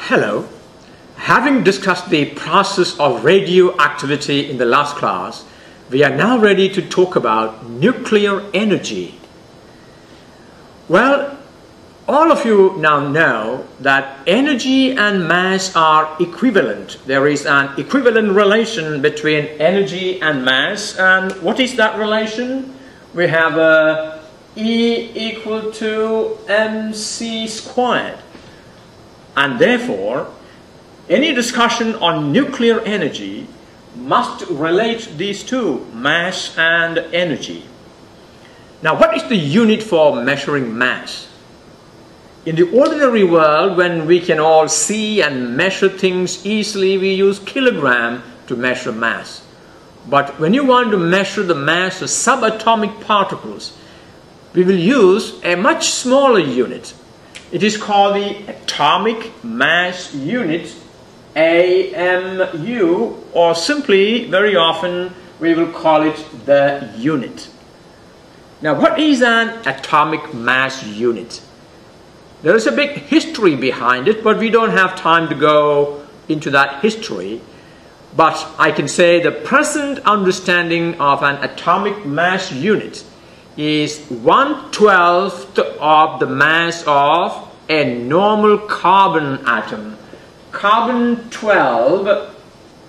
Hello. Having discussed the process of radioactivity in the last class, we are now ready to talk about nuclear energy. Well, all of you now know that energy and mass are equivalent. There is an equivalent relation between energy and mass. And what is that relation? We have E equal to mc squared. And therefore, any discussion on nuclear energy must relate these two, mass and energy. Now, what is the unit for measuring mass? In the ordinary world, when we can all see and measure things easily, we use kilogram to measure mass. But when you want to measure the mass of subatomic particles, we will use a much smaller unit. It is called the atomic mass unit, AMU, or simply, very often, we will call it the unit. Now, what is an atomic mass unit? There is a big history behind it, but we don't have time to go into that history. But I can say the present understanding of an atomic mass unit is 1/12 of the mass of a normal carbon atom. Carbon-12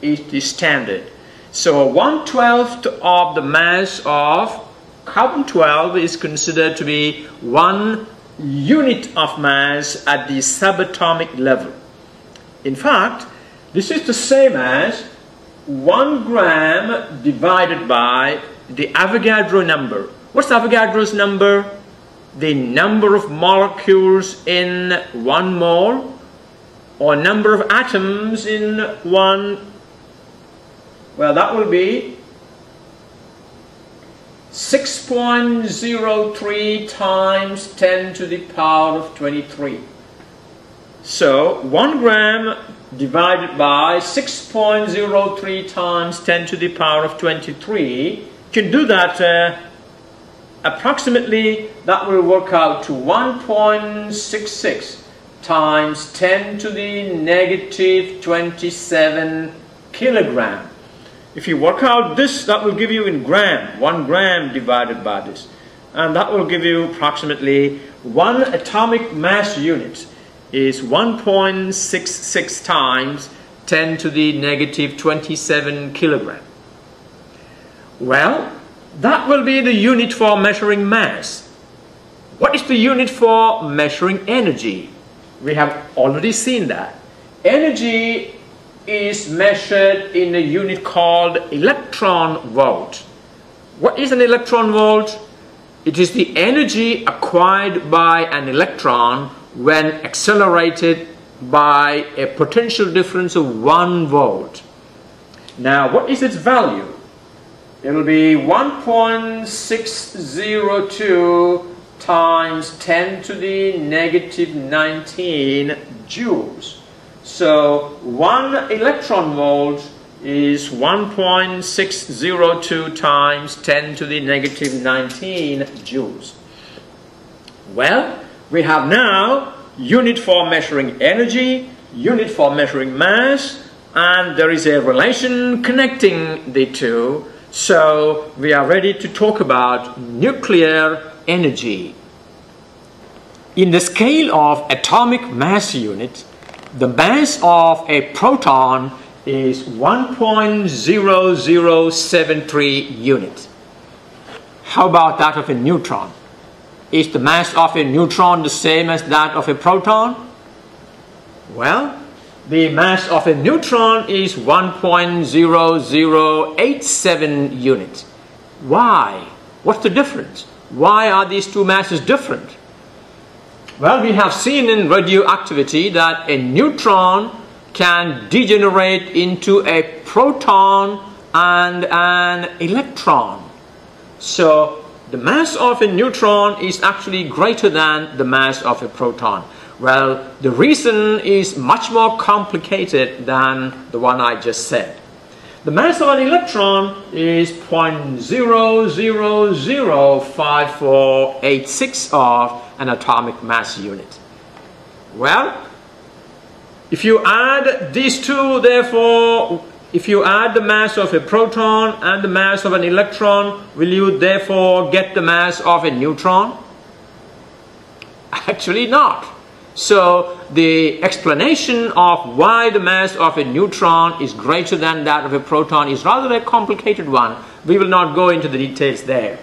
is the standard. So 1/12 of the mass of carbon-12 is considered to be 1 unit of mass at the subatomic level. In fact, this is the same as 1 gram divided by the Avogadro number. What's Avogadro's number? The number of molecules in 1 mole, or number of atoms in 1, well, that will be 6.03 times 10 to the power of 23. So 1 gram divided by 6.03 times 10 to the power of 23, you can do that approximately. That will work out to 1.66 times 10 to the negative 27 kilogram. If you work out this, that will give you in gram, 1 gram divided by this. And that will give you approximately 1 atomic mass unit is 1.66 times 10 to the negative 27 kilogram. Well, that will be the unit for measuring mass. What is the unit for measuring energy? We have already seen that. Energy is measured in a unit called electron volt. What is an electron volt? It is the energy acquired by an electron when accelerated by a potential difference of 1 volt. Now, what is its value? It will be 1.602 times 10 to the negative 19 joules. So 1 electron volt is 1.602 times 10 to the negative 19 joules. Well, we have now unit for measuring energy, unit for measuring mass, and there is a relation connecting the two. So we are ready to talk about nuclear energy. In the scale of atomic mass unit, the mass of a proton is 1.0073 unit. How about that of a neutron? Is the mass of a neutron the same as that of a proton? Well, the mass of a neutron is 1.0087 unit. Why? What's the difference? Why are these two masses different? Well, we have seen in radioactivity that a neutron can degenerate into a proton and an electron. So the mass of a neutron is actually greater than the mass of a proton. Well, the reason is much more complicated than the one I just said. The mass of an electron is 0.0005486 of an atomic mass unit. Well, If you add these two, therefore, if you add the mass of a proton and the mass of an electron, will you therefore get the mass of a neutron? Actually not. So the explanation of why the mass of a neutron is greater than that of a proton is rather a complicated one. We will not go into the details there.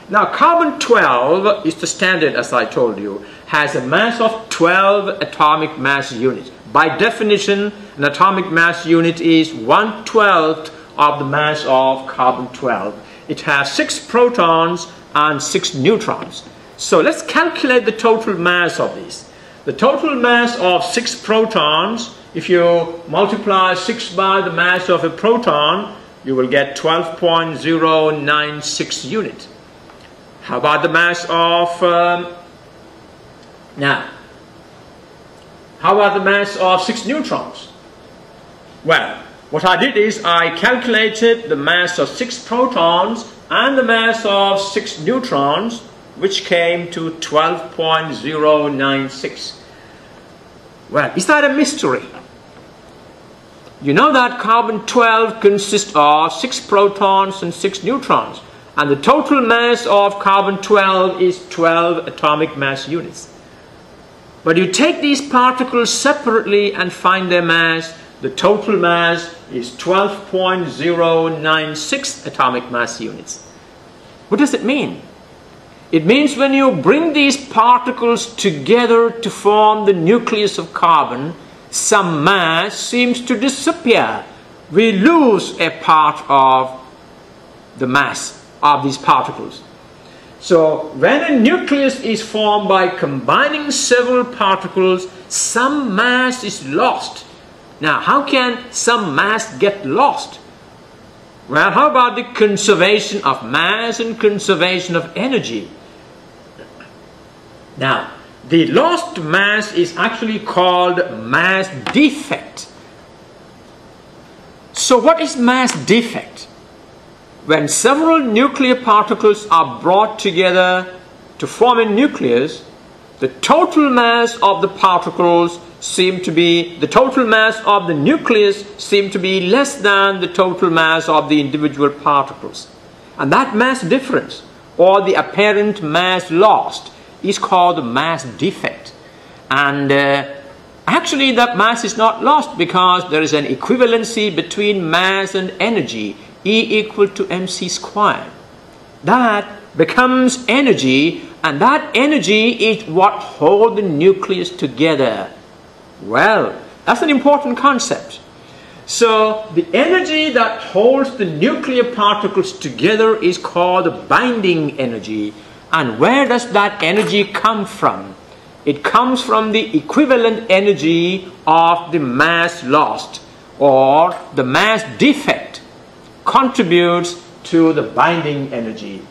Now carbon-12 is the standard, as I told you, has a mass of 12 atomic mass units. By definition, an atomic mass unit is 1/12 of the mass of carbon-12. It has 6 protons and 6 neutrons. So let's calculate the total mass of these. The total mass of 6 protons, if you multiply 6 by the mass of a proton, you will get 12.096 units. How about the mass of how about the mass of 6 neutrons? Well, what I did is I calculated the mass of 6 protons and the mass of 6 neutrons, which came to 12.096. Well, is that a mystery? You know that carbon-12 consists of 6 protons and 6 neutrons, and the total mass of carbon-12 is 12 atomic mass units. But you take these particles separately and find their mass, the total mass is 12.096 atomic mass units. What does it mean? It means when you bring these particles together to form the nucleus of carbon, some mass seems to disappear. We lose a part of the mass of these particles. So when a nucleus is formed by combining several particles, some mass is lost. Now, how can some mass get lost? Well, how about the conservation of mass and conservation of energy? Now, the lost mass is actually called mass defect. So what is mass defect? When several nuclear particles are brought together to form a nucleus, the total mass of the particles the total mass of the nucleus seem to be less than the total mass of the individual particles. And that mass difference, or the apparent mass lost, is called the mass defect. And actually that mass is not lost, because there is an equivalency between mass and energy, E equal to mc squared. That becomes energy, and that energy is what holds the nucleus together. Well, that's an important concept. So the energy that holds the nuclear particles together is called the binding energy. And where does that energy come from? It comes from the equivalent energy of the mass lost, or the mass defect contributes to the binding energy.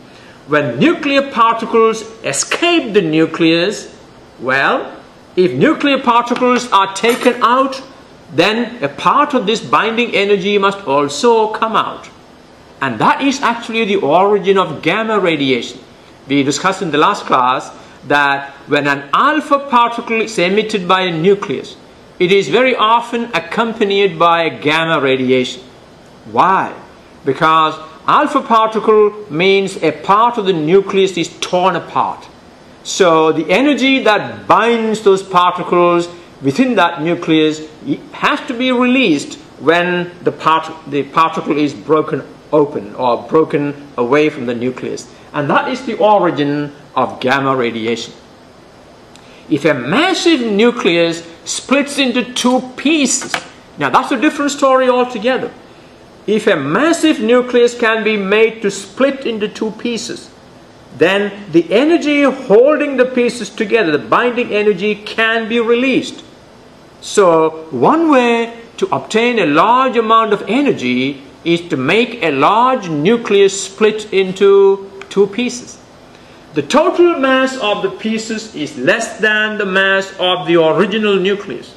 When nuclear particles escape the nucleus, well, if nuclear particles are taken out, then a part of this binding energy must also come out. And that is actually the origin of gamma radiation. We discussed in the last class that when an alpha particle is emitted by a nucleus, it is very often accompanied by a gamma radiation. Why? Because alpha particle means a part of the nucleus is torn apart. So the energy that binds those particles within that nucleus has to be released when the particle is broken open or broken away from the nucleus. And that is the origin of gamma radiation. If a massive nucleus splits into 2 pieces, now that's a different story altogether. If a massive nucleus can be made to split into 2 pieces, then the energy holding the pieces together, the binding energy, can be released. So one way to obtain a large amount of energy is to make a large nucleus split into 2 pieces. The total mass of the pieces is less than the mass of the original nucleus.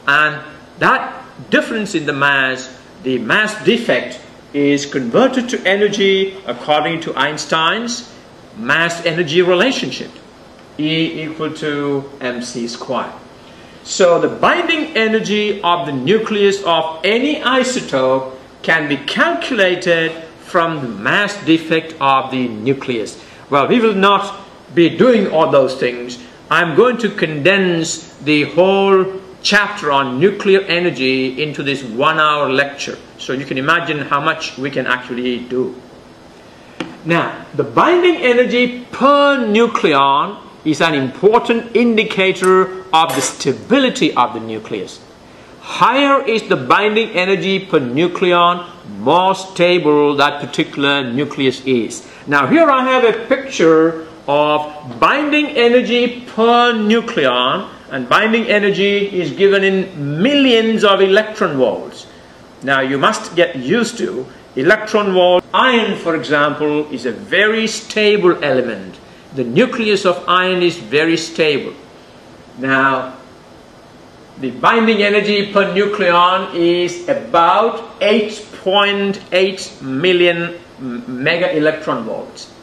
And that difference in the mass defect, is converted to energy according to Einstein's mass-energy relationship, E equal to mc squared. So the binding energy of the nucleus of any isotope can be calculated from the mass defect of the nucleus. Well, we will not be doing all those things. I'm going to condense the whole chapter on nuclear energy into this 1-hour lecture. So you can imagine how much we can actually do. Now, the binding energy per nucleon is an important indicator of the stability of the nucleus. Higher is the binding energy per nucleon, more stable that particular nucleus is. Now here I have a picture of binding energy per nucleon, and binding energy is given in millions of electron volts. Now you must get used to electron volt. Iron, for example, is a very stable element. The nucleus of iron is very stable. Now, the binding energy per nucleon is about 8.8 million mega electron volts.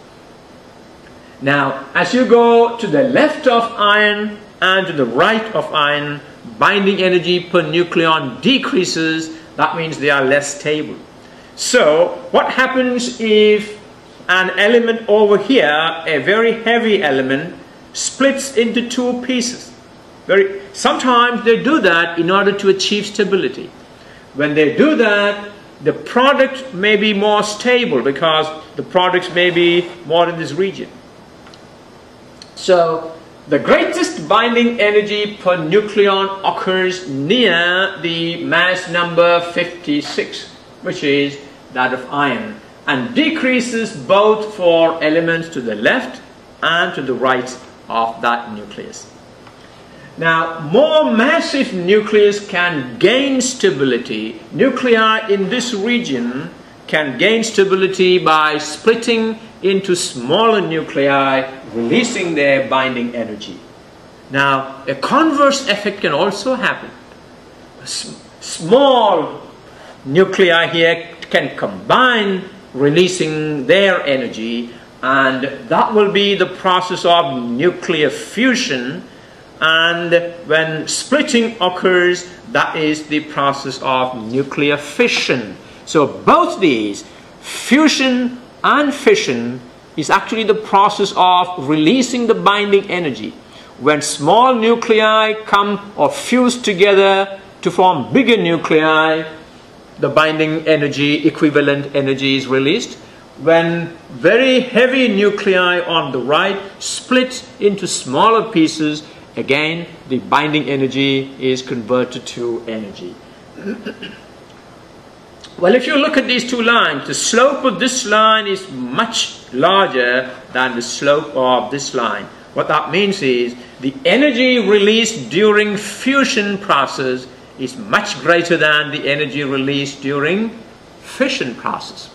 Now, as you go to the left of iron and to the right of iron, binding energy per nucleon decreases. That means they are less stable. So, what happens if an element over here, a very heavy element, splits into two pieces? Sometimes they do that in order to achieve stability. When they do that, the product may be more stable because the products may be more in this region. So, the greatest binding energy per nucleon occurs near the mass number 56, which is that of iron, and decreases both for elements to the left and to the right of that nucleus. Now, more massive nucleus can gain stability. Nuclei in this region can gain stability by splitting into smaller nuclei, releasing their binding energy. Now, a converse effect can also happen. Small nuclei here can combine, releasing their energy, and that will be the process of nuclear fusion. And when splitting occurs, that is the process of nuclear fission. So both these, fusion and fission, is actually the process of releasing the binding energy. When small nuclei come or fuse together to form bigger nuclei, the binding energy, equivalent energy, is released. When very heavy nuclei on the right split into smaller pieces, again the binding energy is converted to energy. Well, if you look at these two lines, the slope of this line is much larger than the slope of this line. What that means is the energy released during fusion process is much greater than the energy released during fission process.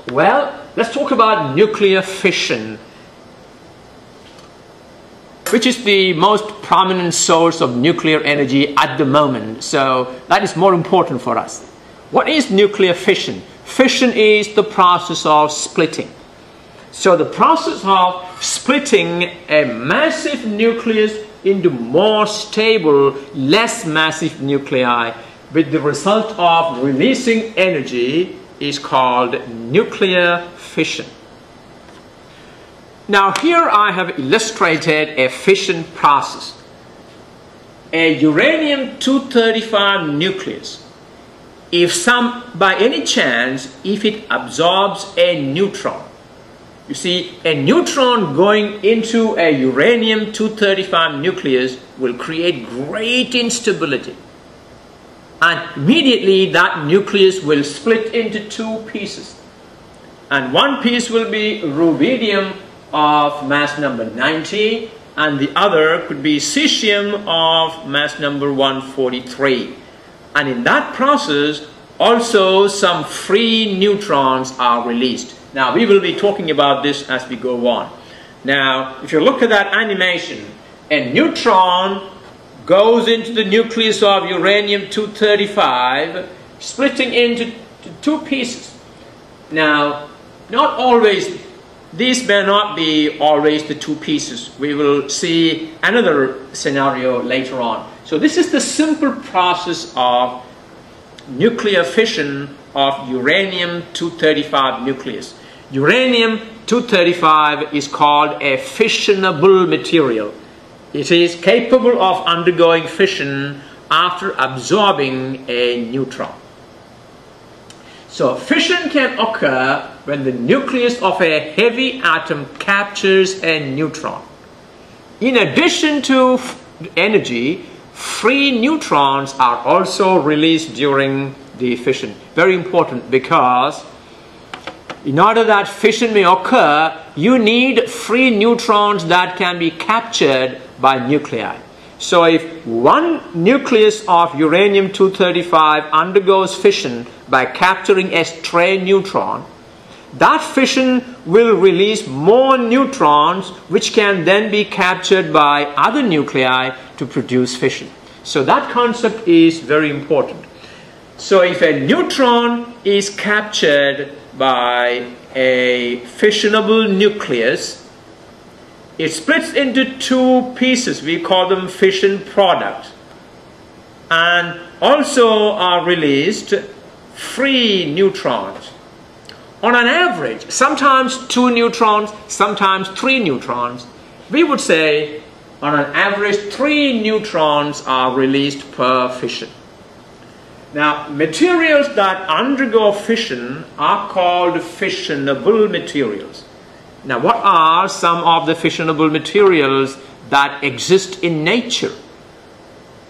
Well, let's talk about nuclear fission, which is the most prominent source of nuclear energy at the moment. So that is more important for us. What is nuclear fission? Fission is the process of splitting. So the process of splitting a massive nucleus into more stable, less massive nuclei with the result of releasing energy is called nuclear fission. Now here I have illustrated a fission process. A uranium-235 nucleus, by any chance, if it absorbs a neutron, you see, a neutron going into a uranium-235 nucleus will create great instability. And immediately that nucleus will split into two pieces. And one piece will be rubidium of mass number 90, and the other could be cesium of mass number 143. And in that process, also some free neutrons are released. Now, we will be talking about this as we go on. Now, if you look at that animation, a neutron goes into the nucleus of uranium-235, splitting into two pieces. Now, not always these may not be always the two pieces. We will see another scenario later on. So this is the simple process of nuclear fission of uranium-235 nucleus. Uranium-235 is called a fissionable material. It is capable of undergoing fission after absorbing a neutron. So fission can occur when the nucleus of a heavy atom captures a neutron. In addition to energy, free neutrons are also released during the fission. Very important, because in order that fission may occur, you need free neutrons that can be captured by nuclei. So if one nucleus of uranium-235 undergoes fission by capturing a stray neutron, that fission will release more neutrons which can then be captured by other nuclei to produce fission. So that concept is very important. So if a neutron is captured by a fissionable nucleus, it splits into two pieces. We call them fission products. And also are released free neutrons. On an average, sometimes 2 neutrons, sometimes 3 neutrons. We would say on an average 3 neutrons are released per fission. Now, materials that undergo fission are called fissionable materials. Now, what are some of the fissionable materials that exist in nature?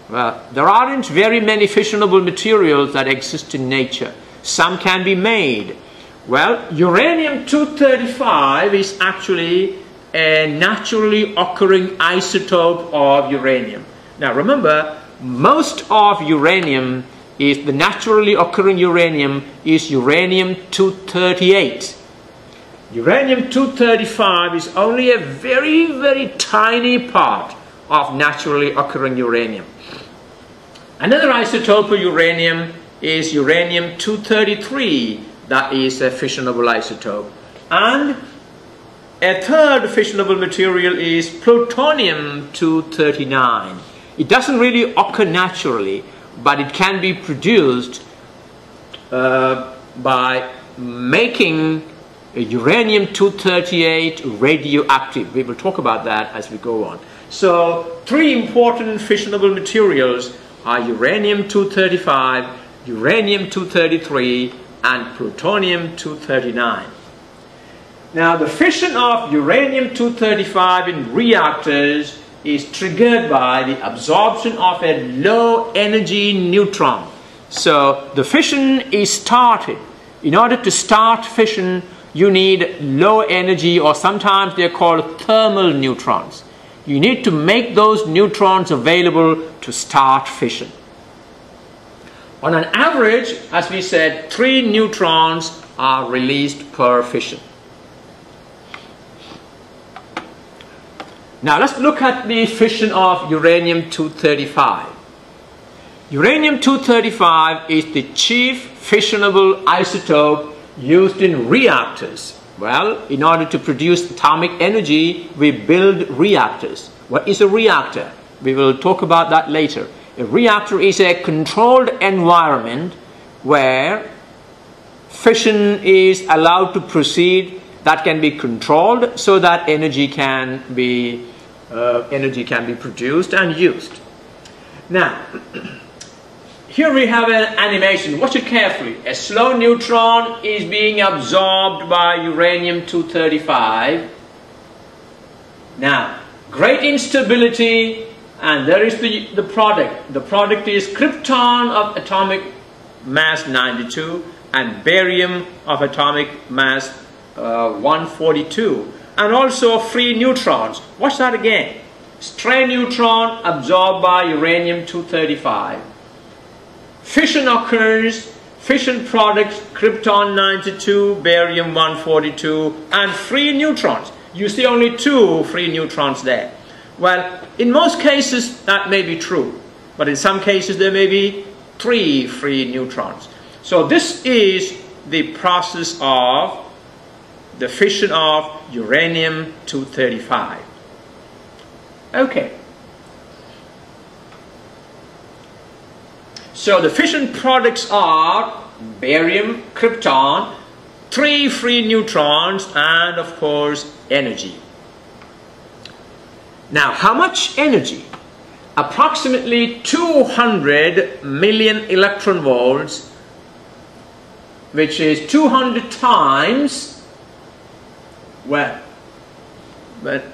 Well, there aren't very many fissionable materials that exist in nature. Some can be made. Well, uranium-235 is actually a naturally occurring isotope of uranium. Now, remember, most of uranium is, the naturally occurring uranium is uranium-238. Uranium-235 is only a very, very tiny part of naturally occurring uranium. Another isotope of uranium is uranium-233, that is a fissionable isotope. And a third fissionable material is plutonium-239. It doesn't really occur naturally, but it can be produced by making uranium-238 radioactive. We will talk about that as we go on. So, 3 important fissionable materials are uranium-235, uranium-233, and plutonium-239. Now, the fission of uranium-235 in reactors is triggered by the absorption of a low-energy neutron. So, the fission is started. In order to start fission, you need low energy, or sometimes they're called thermal neutrons. You need to make those neutrons available to start fission. On an average, as we said, 3 neutrons are released per fission. Now let's look at the fission of uranium-235. Uranium-235 is the chief fissionable isotope used in reactors. Well, in order to produce atomic energy, we build reactors. What is a reactor? We will talk about that later. A reactor is a controlled environment where fission is allowed to proceed, that can be controlled so that energy can be produced and used. Now, here we have an animation. Watch it carefully. A slow neutron is being absorbed by uranium-235. Now, great instability, and there is the product. The product is krypton of atomic mass 92 and barium of atomic mass 142, and also free neutrons. Watch that again. Stray neutron absorbed by uranium-235. Fission occurs, fission products, krypton 92, barium 142, and free neutrons. You see only 2 free neutrons there. Well, in most cases that may be true, but in some cases there may be 3 free neutrons. So this is the process of the fission of uranium-235. Okay. So the fission products are barium, krypton, 3 free neutrons, and of course energy. Now, how much energy? Approximately 200 million electron volts, which is 200 times, well,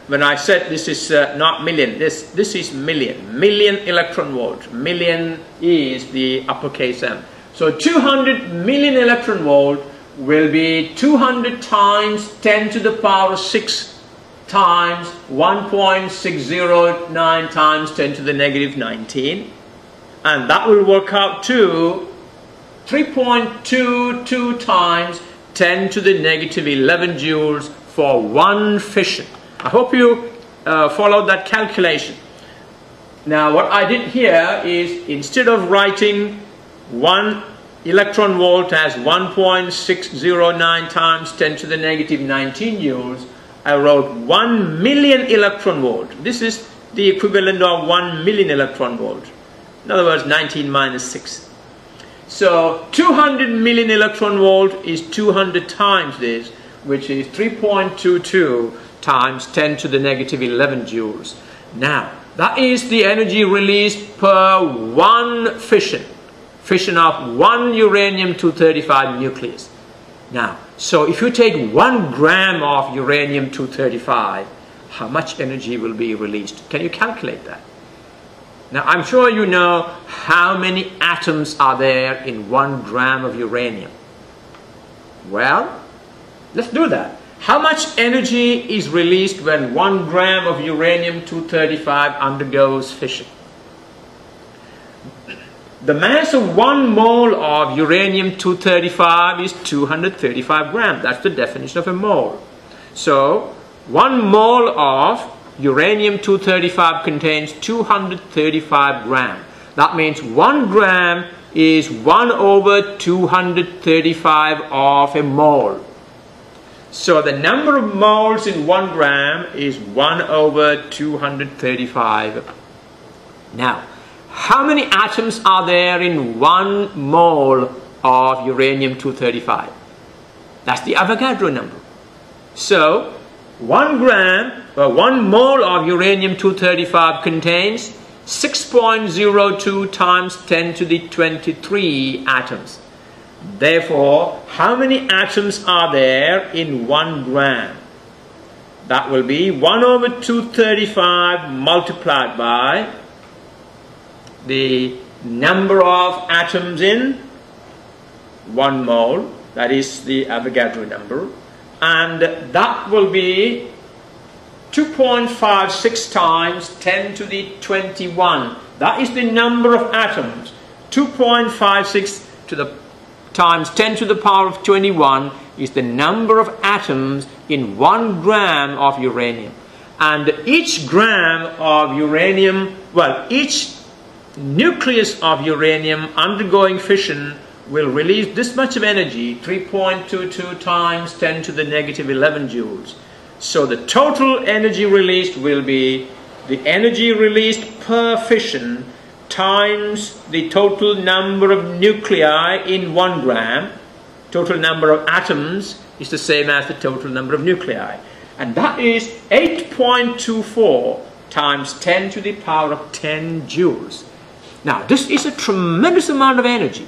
when I said this is not million, this is million electron volts. Million is the uppercase M. So 200 million electron volt will be 200 times 10 to the power 6 times 1.609 times 10 to the negative 19. And that will work out to 3.22 times 10 to the negative 11 joules for one fission. I hope you followed that calculation. Now what I did here is, instead of writing 1 electron volt as 1.609 times 10 to the negative 19 joules, I wrote 1 million electron volt. This is the equivalent of 1 million electron volt. In other words, 19 minus 6. So 200 million electron volt is 200 times this, which is 3.22 times 10 to the negative 11 joules. Now, that is the energy released per one fission of one uranium-235 nucleus. Now, so if you take 1 gram of uranium-235, how much energy will be released? Can you calculate that? Now, I'm sure you know how many atoms are there in 1 gram of uranium. Well, let's do that. How much energy is released when 1 gram of uranium-235 undergoes fission? The mass of 1 mole of uranium-235 is 235 grams. That's the definition of a mole. So, 1 mole of uranium-235 contains 235 grams. That means 1 gram is 1 over 235 of a mole. So the number of moles in 1 gram is 1 over 235. Now, how many atoms are there in 1 mole of uranium-235? That's the Avogadro number. So, 1 gram, or 1 mole of uranium-235 contains 6.02 times 10 to the 23 atoms. Therefore, how many atoms are there in 1 gram? That will be 1 over 235 multiplied by the number of atoms in 1 mole, that is the Avogadro number, and that will be 2.56 times 10 to the 21. That is the number of atoms. 2.56 to the times 10 to the power of 21 is the number of atoms in 1 gram of uranium. And each gram of uranium, well, each nucleus of uranium undergoing fission will release this much of energy, 3.22 times 10 to the negative 11 joules. So the total energy released will be the energy released per fission times the total number of nuclei in 1 gram. Total number of atoms is the same as the total number of nuclei. And that is 8.24 times 10 to the power of 10 joules. Now, this is a tremendous amount of energy.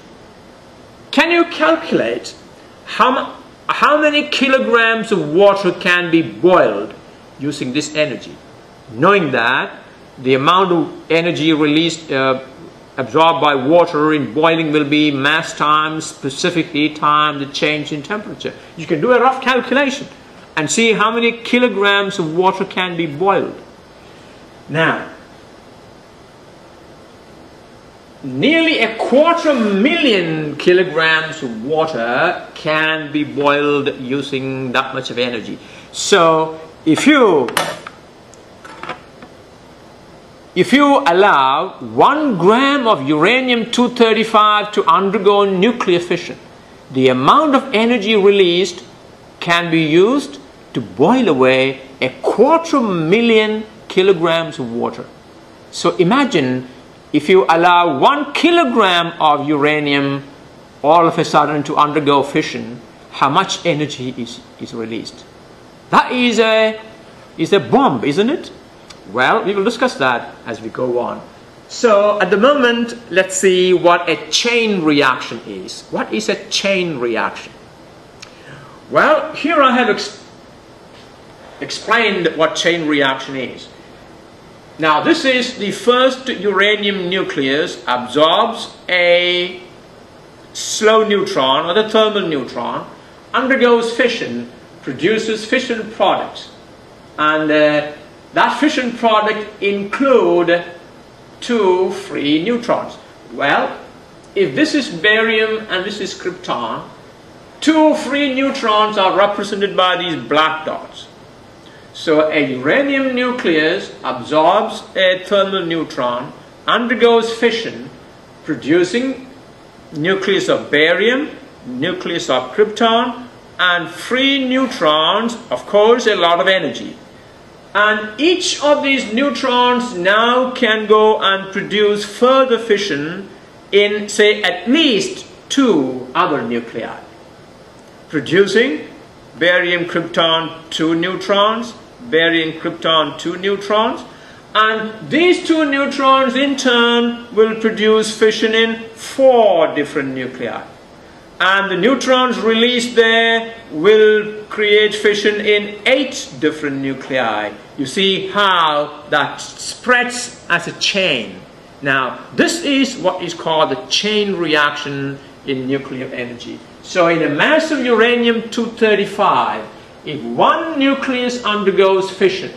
Can you calculate how many kilograms of water can be boiled using this energy? Knowing that the amount of energy released, absorbed by water in boiling will be mass times specific heat times the change in temperature. You can do a rough calculation and see how many kilograms of water can be boiled. Now, nearly 250,000 kilograms of water can be boiled using that much of energy. So if you allow 1 gram of uranium-235 to undergo nuclear fission, the amount of energy released can be used to boil away 250,000 kilograms of water. So imagine if you allow 1 kilogram of uranium all of a sudden to undergo fission, how much energy is released. That is a bomb, isn't it? Well, we will discuss that as we go on. So at the moment, let's see what a chain reaction is. What is a chain reaction? Well, here I have explained what chain reaction is. Now, this is the first uranium nucleus absorbs a slow neutron or the thermal neutron, undergoes fission, produces fission products, and that fission product include 2 free neutrons. Well, if this is barium and this is krypton, 2 free neutrons are represented by these black dots. So a uranium nucleus absorbs a thermal neutron, undergoes fission, producing nucleus of barium, nucleus of krypton, and free neutrons, of course, a lot of energy. And each of these neutrons now can go and produce further fission in, say, at least 2 other nuclei, producing barium, krypton, 2 neutrons, barium, krypton, 2 neutrons, and these 2 neutrons in turn will produce fission in 4 different nuclei. And the neutrons released there will create fission in 8 different nuclei. You see how that spreads as a chain. Now, this is what is called the chain reaction in nuclear energy. So in a mass of uranium-235, if one nucleus undergoes fission,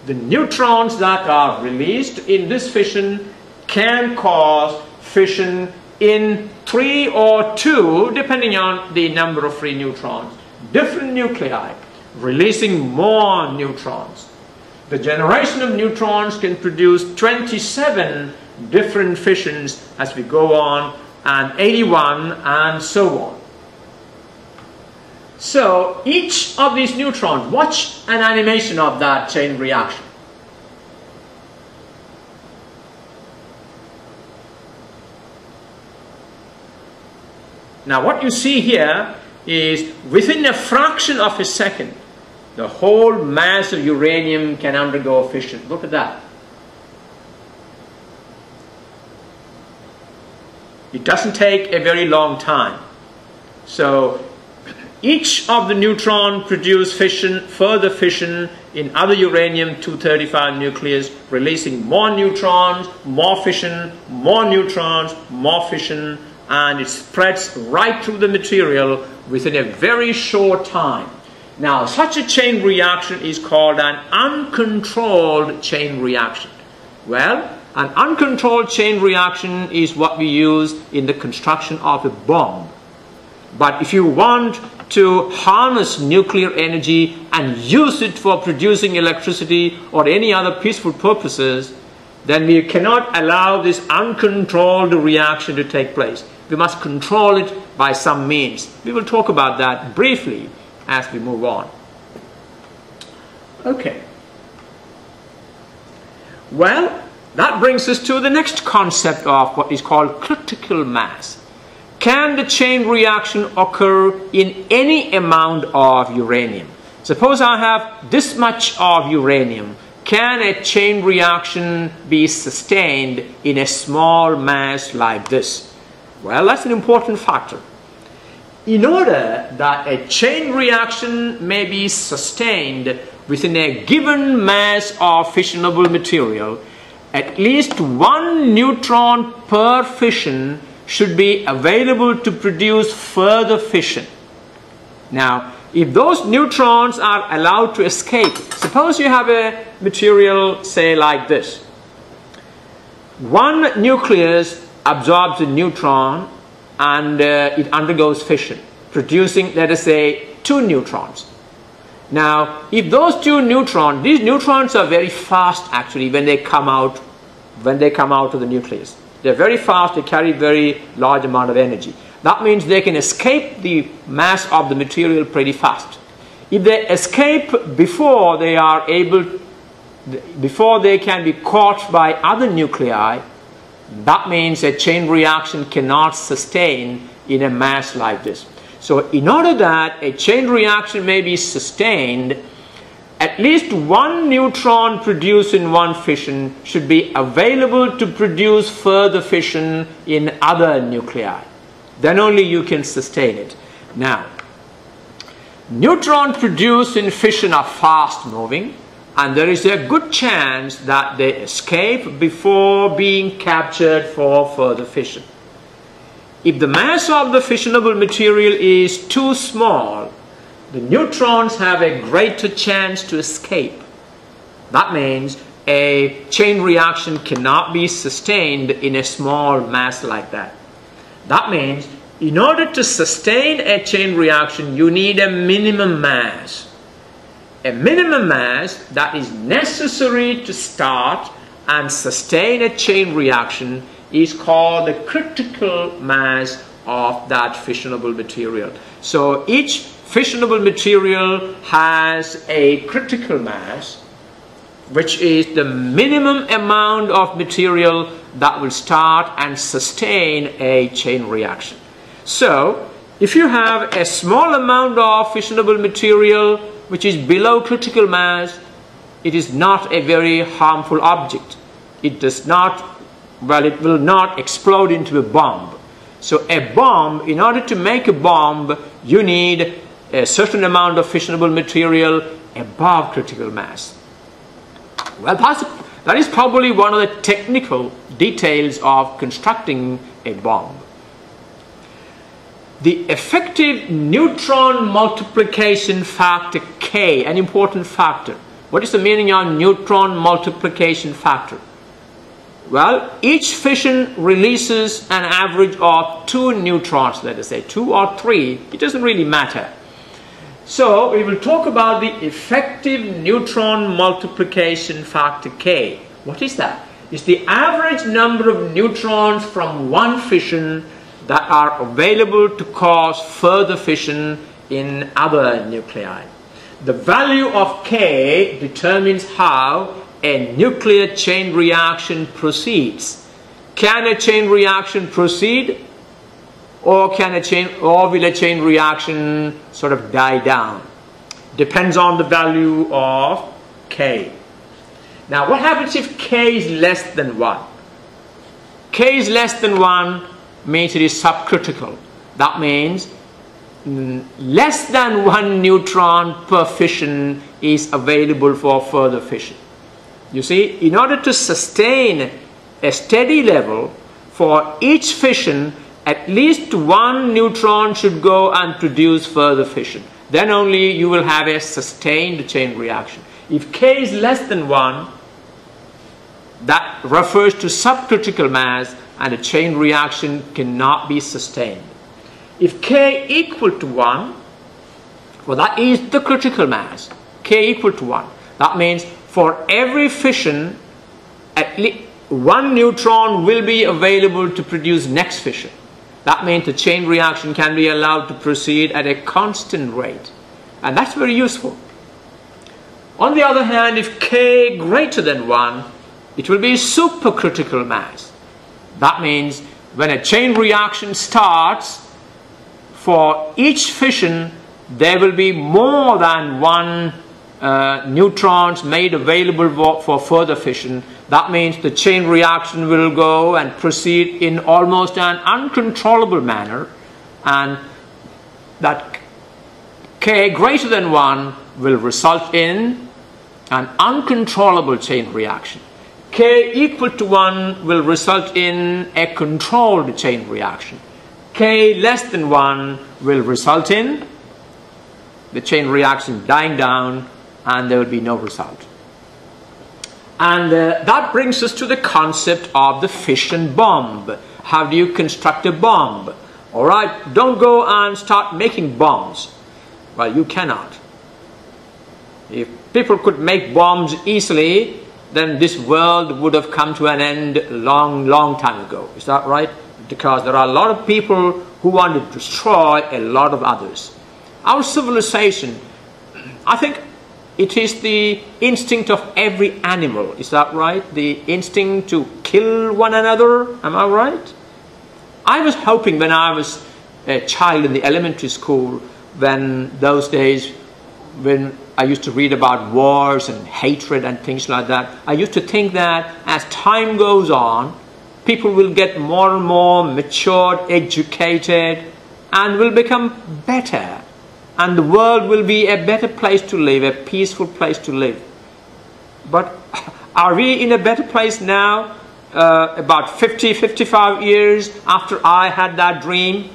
the neutrons that are released in this fission can cause fission in 3 or 2, depending on the number of free neutrons, different nuclei, releasing more neutrons. The generation of neutrons can produce 27 different fissions as we go on, and 81, and so on. So each of these neutrons, watch an animation of that chain reaction. Now what you see here is within a fraction of a second, the whole mass of uranium can undergo fission. Look at that. It doesn't take a very long time. So each of the neutron produce fission, further fission in other uranium-235 nucleus, releasing more neutrons, more fission, more neutrons, more fission, and it spreads right through the material within a very short time. Now, such a chain reaction is called an uncontrolled chain reaction. Well, an uncontrolled chain reaction is what we use in the construction of a bomb. But if you want to harness nuclear energy and use it for producing electricity or any other peaceful purposes, then we cannot allow this uncontrolled reaction to take place. We must control it by some means. We will talk about that briefly as we move on. Okay. Well, that brings us to the next concept of what is called critical mass. Can the chain reaction occur in any amount of uranium? Suppose I have this much of uranium. Can a chain reaction be sustained in a small mass like this? Well, that's an important factor. In order that a chain reaction may be sustained within a given mass of fissionable material, at least 1 neutron per fission should be available to produce further fission. Now, if those neutrons are allowed to escape, suppose you have a material, say like this. 1 nucleus absorbs a neutron and it undergoes fission, producing, let us say, 2 neutrons. Now, if those 2 neutrons, these neutrons are very fast actually when they come out of the nucleus. They're very fast, they carry very large amount of energy. That means they can escape the mass of the material pretty fast. If they escape before they can be caught by other nuclei, that means a chain reaction cannot sustain in a mass like this. So in order that a chain reaction may be sustained, at least one neutron produced in one fission should be available to produce further fission in other nuclei. Then only you can sustain it. Now, neutrons produced in fission are fast moving, and there is a good chance that they escape before being captured for further fission. If the mass of the fissionable material is too small, the neutrons have a greater chance to escape. That means a chain reaction cannot be sustained in a small mass like that. That means in order to sustain a chain reaction, you need a minimum mass. A minimum mass that is necessary to start and sustain a chain reaction is called the critical mass of that fissionable material. So each fissionable material has a critical mass, which is the minimum amount of material that will start and sustain a chain reaction. So if you have a small amount of fissionable material which is below critical mass, it is not a very harmful object. It does not, well, it will not explode into a bomb. So a bomb, in order to make a bomb, you need a certain amount of fissionable material above critical mass. Well, that is probably one of the technical details of constructing a bomb. The effective neutron multiplication factor K, an important factor. What is the meaning of neutron multiplication factor? Well, each fission releases an average of 2 neutrons, let us say 2 or 3, it doesn't really matter. So we will talk about the effective neutron multiplication factor K. What is that? It's the average number of neutrons from one fission that are available to cause further fission in other nuclei. The value of K determines how a nuclear chain reaction proceeds. Can a chain reaction proceed, or will a chain reaction sort of die down? Depends on the value of K. Now what happens if K is less than 1? K is less than 1 means it is subcritical. That means less than 1 neutron per fission is available for further fission. You see, in order to sustain a steady level for each fission, at least 1 neutron should go and produce further fission. Then only you will have a sustained chain reaction. If K is less than 1, that refers to subcritical mass, and a chain reaction cannot be sustained. If K equal to 1, well, that is the critical mass, K equal to 1. That means for every fission, at least 1 neutron will be available to produce next fission. That means the chain reaction can be allowed to proceed at a constant rate, and that's very useful. On the other hand, if K greater than 1, it will be supercritical mass. That means when a chain reaction starts, for each fission there will be more than 1 neutrons made available for further fission. That means the chain reaction will go and proceed in almost an uncontrollable manner, and that K greater than 1 will result in an uncontrollable chain reaction. K equal to 1 will result in a controlled chain reaction. K less than 1 will result in the chain reaction dying down, and there will be no result. And that brings us to the concept of the fission bomb. How do you construct a bomb? Alright, don't go and start making bombs. Well, you cannot. If people could make bombs easily, then this world would have come to an end long time ago. Is that right? Because there are a lot of people who want to destroy a lot of others. Our civilization I think it is the instinct of every animal. Is that right? The instinct to kill one another. Am I right? I was hoping when I was a child in the elementary school, when those days when I used to read about wars and hatred and things like that, I used to think that as time goes on, people will get more and more matured, educated, and will become better. And the world will be a better place to live, a peaceful place to live. But are we in a better place now, about 50, 55 years after I had that dream?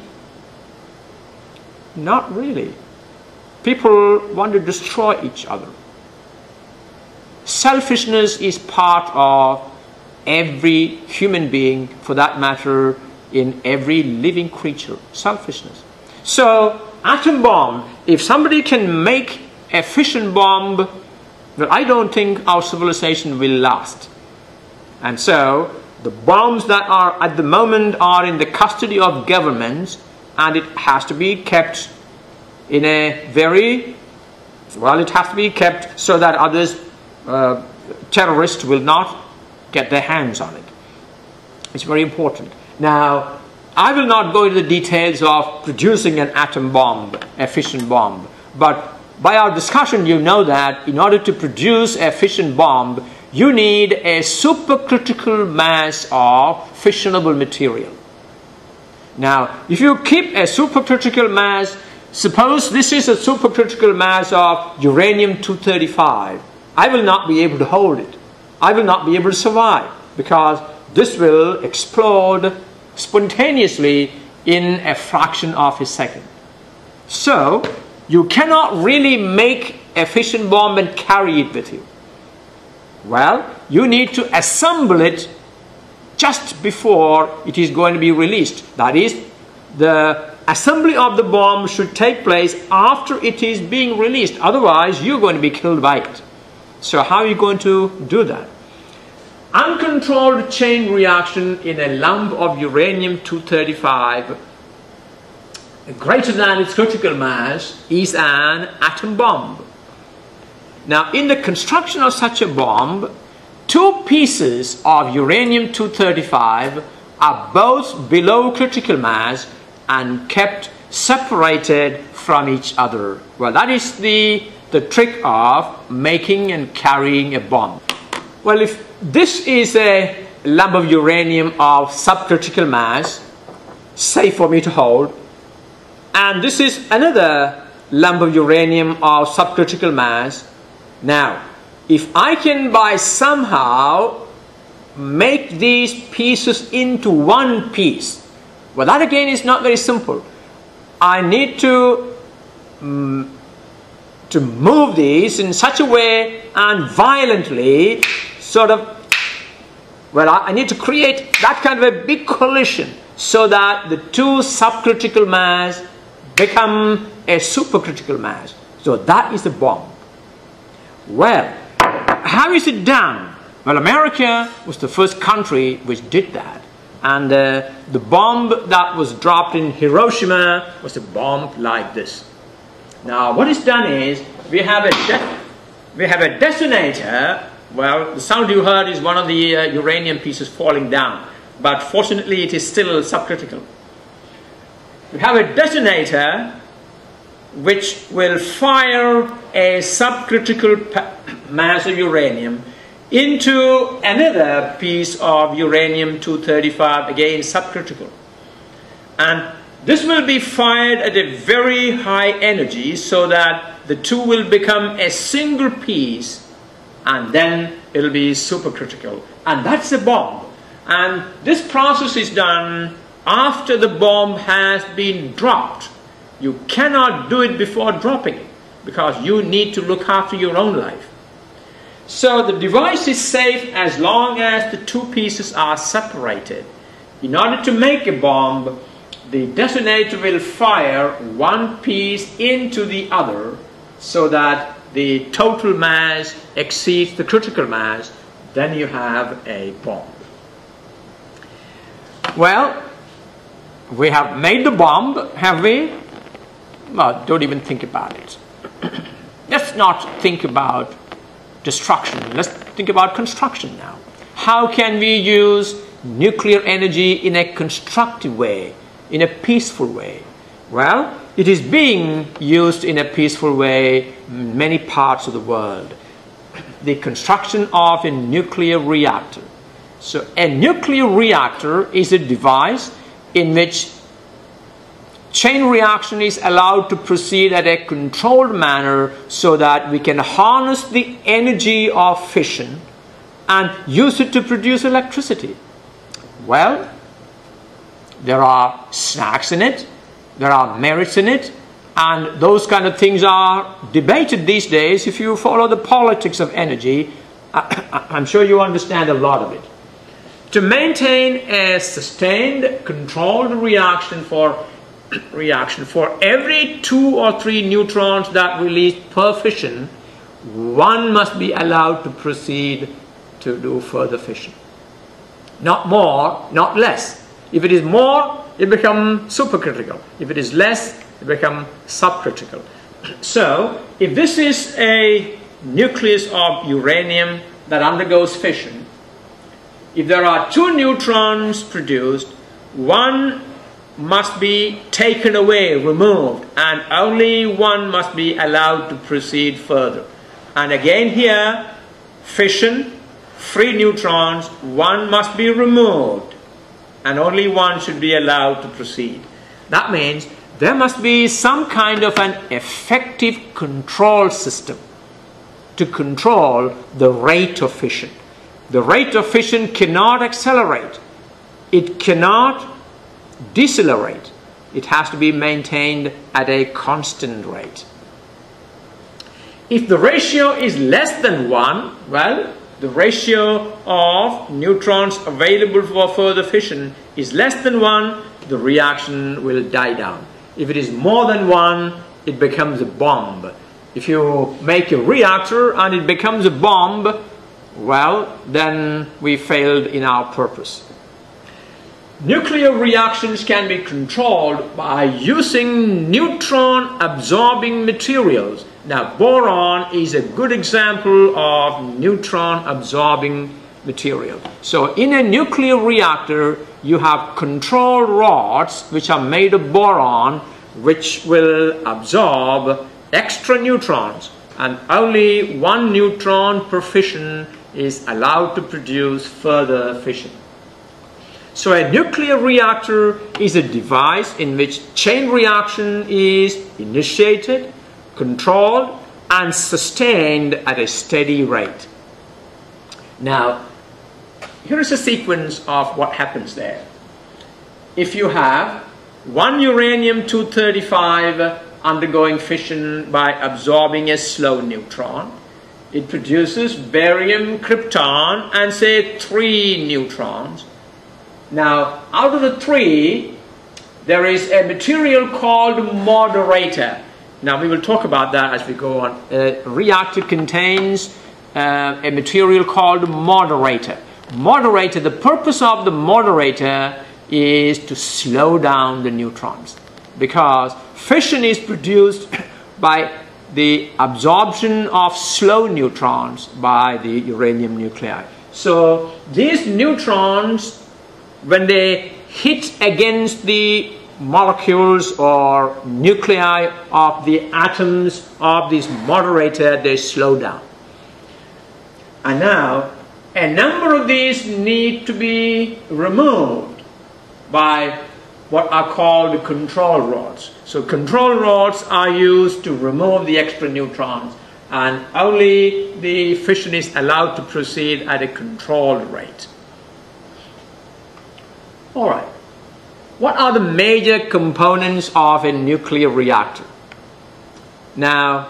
Not really. People want to destroy each other. Selfishness is part of every human being, for that matter, in every living creature. Selfishness. So, atom bomb, if somebody can make a fission bomb, well, I don't think our civilization will last. And so, the bombs that are at the moment are in the custody of governments, and it has to be kept in a very, well, it has to be kept so that others, terrorists will not get their hands on it. It's very important. Now, I will not go into the details of producing an atom bomb, a fission bomb, but by our discussion you know that in order to produce a fission bomb, you need a supercritical mass of fissionable material. Now, if you keep a supercritical mass, suppose this is a supercritical mass of uranium-235, I will not be able to hold it. I will not be able to survive, because this will explode spontaneously in a fraction of a second. So, you cannot really make a fission bomb and carry it with you. Well, you need to assemble it just before it is going to be released. That is, the assembly of the bomb should take place after it is being released. Otherwise, you're going to be killed by it. So how are you going to do that? Uncontrolled chain reaction in a lump of uranium-235 greater than its critical mass is an atom bomb. Now, in the construction of such a bomb, two pieces of uranium-235 are both below critical mass and kept separated from each other. Well, that is the trick of making and carrying a bomb. Well, if this is a lump of uranium of subcritical mass, safe for me to hold, and this is another lump of uranium of subcritical mass. Now, if I can by somehow make these pieces into one piece, well, that again is not very simple. I need to move these in such a way and violently sort of, well, I need to create that kind of a big collision so that the two subcritical mass become a supercritical mass. So that is the bomb. Well, how is it done? Well, America was the first country which did that. And the bomb that was dropped in Hiroshima was a bomb like this. Now, what is done is, we have a detonator. Well, the sound you heard is one of the uranium pieces falling down. But fortunately, it is still subcritical. We have a detonator which will fire a subcritical mass of uranium into another piece of uranium-235, again subcritical. And this will be fired at a very high energy so that the two will become a single piece, and then it will be supercritical. And that's a bomb. And this process is done after the bomb has been dropped. You cannot do it before dropping it, because you need to look after your own life. So the device is safe as long as the two pieces are separated. In order to make a bomb, the detonator will fire one piece into the other so that the total mass exceeds the critical mass. Then you have a bomb. Well, we have made the bomb, have we? Well, don't even think about it. Just let's not think about destruction. Let's think about construction now. How can we use nuclear energy in a constructive way, in a peaceful way? Well, it is being used in a peaceful way in many parts of the world. The construction of a nuclear reactor. So a nuclear reactor is a device in which chain reaction is allowed to proceed at a controlled manner so that we can harness the energy of fission and use it to produce electricity. Well, there are snacks in it, there are merits in it, and those kind of things are debated these days. If you follow the politics of energy, I'm sure you understand a lot of it. To maintain a sustained, controlled reaction for every 2 or 3 neutrons that release per fission, one must be allowed to proceed to do further fission. Not more, not less. If it is more, it becomes supercritical. If it is less, it becomes subcritical. So, if this is a nucleus of uranium that undergoes fission, if there are 2 neutrons produced, one must be taken away, removed, and only one must be allowed to proceed further. And again here, fission, free neutrons, one must be removed, and only one should be allowed to proceed. That means there must be some kind of an effective control system to control the rate of fission. The rate of fission cannot accelerate. It cannot decelerate. It has to be maintained at a constant rate. If the ratio is less than 1, well, the ratio of neutrons available for further fission is less than 1, the reaction will die down. If it is more than 1, it becomes a bomb. If you make a reactor and it becomes a bomb, well, then we failed in our purpose. Nuclear reactions can be controlled by using neutron-absorbing materials. Now, boron is a good example of neutron-absorbing material. So, in a nuclear reactor, you have control rods which are made of boron, which will absorb extra neutrons, and only 1 neutron per fission is allowed to produce further fission. So a nuclear reactor is a device in which chain reaction is initiated, controlled, and sustained at a steady rate. Now, here is a sequence of what happens there. If you have 1 uranium-235 undergoing fission by absorbing a slow neutron, it produces barium, krypton, and say 3 neutrons. Now, out of the 3, there is a material called moderator. Now, we will talk about that as we go on. A reactor contains a material called moderator. Moderator, the purpose of the moderator is to slow down the neutrons, because fission is produced by the absorption of slow neutrons by the uranium nuclei. So these neutrons, when they hit against the molecules or nuclei of the atoms of this moderator, they slow down. And now, a number of these need to be removed by what are called control rods. So control rods are used to remove the extra neutrons, and only the fission is allowed to proceed at a controlled rate. All right. What are the major components of a nuclear reactor? Now,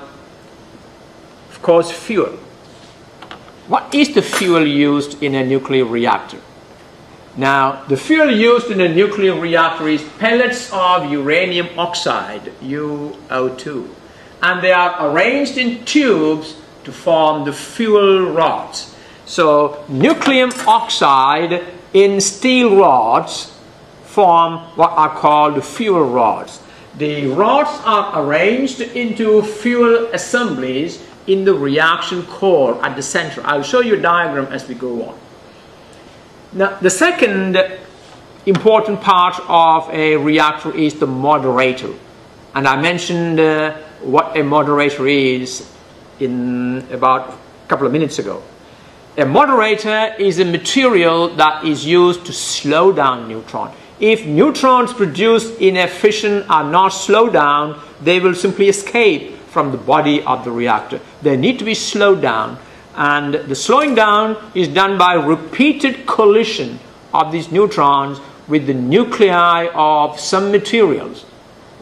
of course, fuel. What is the fuel used in a nuclear reactor? Now, the fuel used in a nuclear reactor is pellets of uranium oxide, U-2, and they are arranged in tubes to form the fuel rods. So, nucleum oxide in steel rods form what are called fuel rods. The rods are arranged into fuel assemblies in the reaction core at the center. I'll show you a diagram as we go on. Now, the second important part of a reactor is the moderator. And I mentioned what a moderator is in about a couple of minutes ago. A moderator is a material that is used to slow down neutrons. If neutrons produced in a fission are not slowed down, they will simply escape from the body of the reactor. They need to be slowed down, and the slowing down is done by repeated collision of these neutrons with the nuclei of some materials.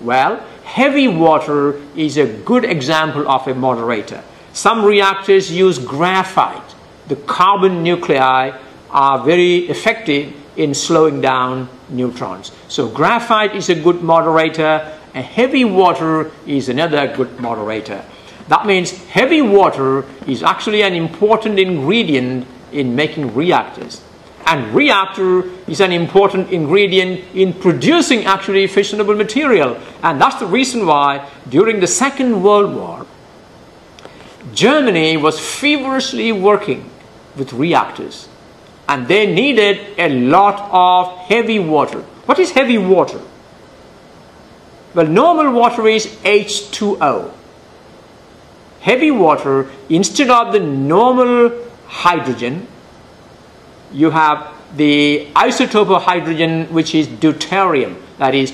Well, heavy water is a good example of a moderator. Some reactors use graphite. The carbon nuclei are very effective in slowing down neutrons. So graphite is a good moderator, and heavy water is another good moderator. That means heavy water is actually an important ingredient in making reactors. And reactor is an important ingredient in producing actually fissionable material. And that's the reason why during the Second World War, Germany was feverishly working with reactors. And they needed a lot of heavy water. What is heavy water? Well, normal water is H2O. Heavy water, instead of the normal hydrogen, you have the isotope of hydrogen, which is deuterium. That is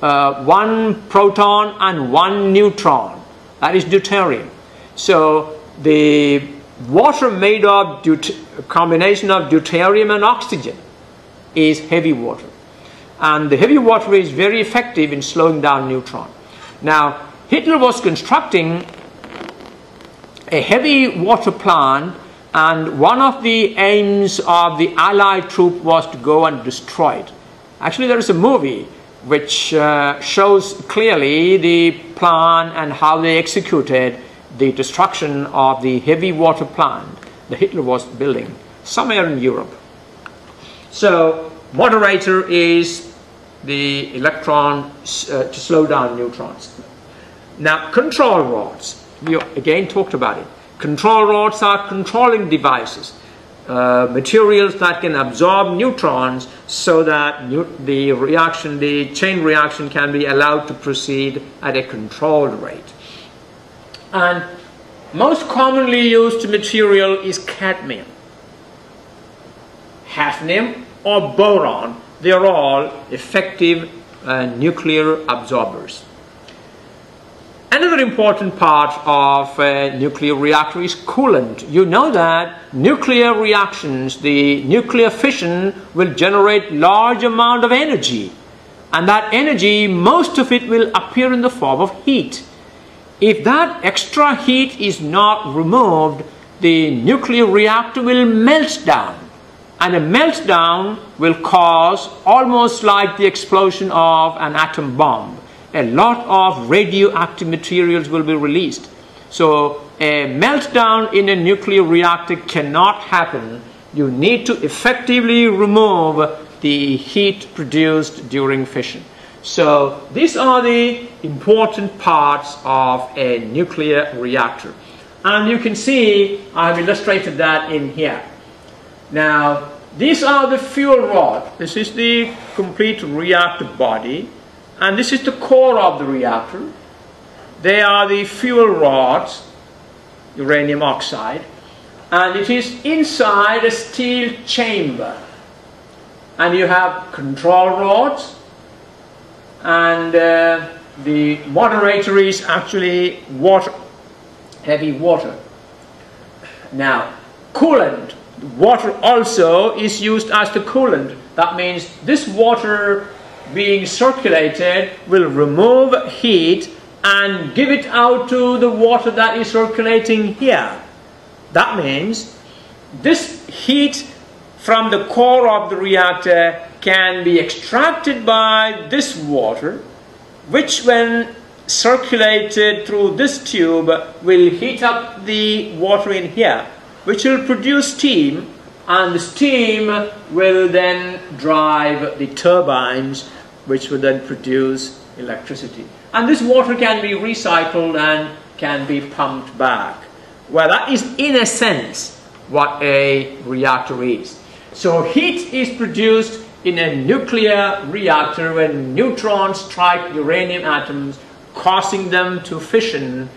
one proton and one neutron. That is deuterium. So the water made of a combination of deuterium and oxygen is heavy water. And the heavy water is very effective in slowing down neutron. Now, Hitler was constructing a heavy water plant, and one of the aims of the Allied troop was to go and destroy it. Actually, there is a movie which shows clearly the plan and how they executed the destruction of the heavy water plant that Hitler was building somewhere in Europe. So, moderator is the electron to slow down neutrons. Now, control rods, we again talked about it. Control rods are controlling devices, materials that can absorb neutrons so that the chain reaction can be allowed to proceed at a controlled rate. And most commonly used material is cadmium, hafnium, or boron. They are all effective nuclear absorbers. Another important part of a nuclear reactor is coolant. You know that nuclear reactions, the nuclear fission, will generate large amount of energy. And that energy, most of it will appear in the form of heat. If that extra heat is not removed, the nuclear reactor will melt down. And a meltdown will cause almost like the explosion of an atom bomb. A lot of radioactive materials will be released. So a meltdown in a nuclear reactor cannot happen. You need to effectively remove the heat produced during fission. So these are the important parts of a nuclear reactor. And you can see I have illustrated that in here. Now, these are the fuel rod. This is the complete reactor body. And this is the core of the reactor. They are the fuel rods, uranium oxide. And it is inside a steel chamber. And you have control rods. And the moderator is actually water, heavy water. Now, coolant. Water also is used as the coolant. That means this water being circulated will remove heat and give it out to the water that is circulating here. That means this heat from the core of the reactor can be extracted by this water, which when circulated through this tube will heat up the water in here, which will produce steam, and the steam will then drive the turbines, which will then produce electricity. And this water can be recycled and can be pumped back. Well, that is in a sense what a reactor is. So heat is produced in a nuclear reactor when neutrons strike uranium atoms, causing them to fission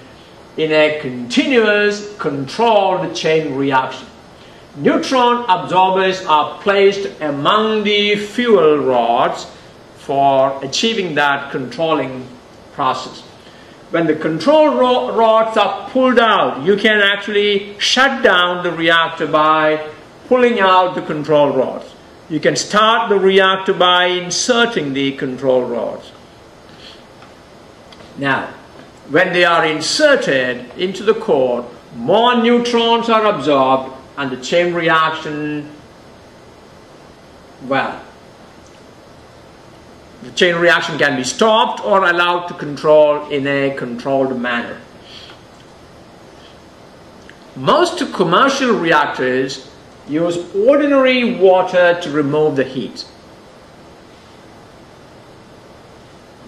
in a continuous controlled chain reaction. Neutron absorbers are placed among the fuel rods for achieving that controlling process. When the control rods are pulled out, you can actually shut down the reactor by pulling out the control rods. You can start the reactor by inserting the control rods. Now, when they are inserted into the core, more neutrons are absorbed and the chain reaction, well, the chain reaction can be stopped or allowed to control in a controlled manner. Most commercial reactors use ordinary water to remove the heat.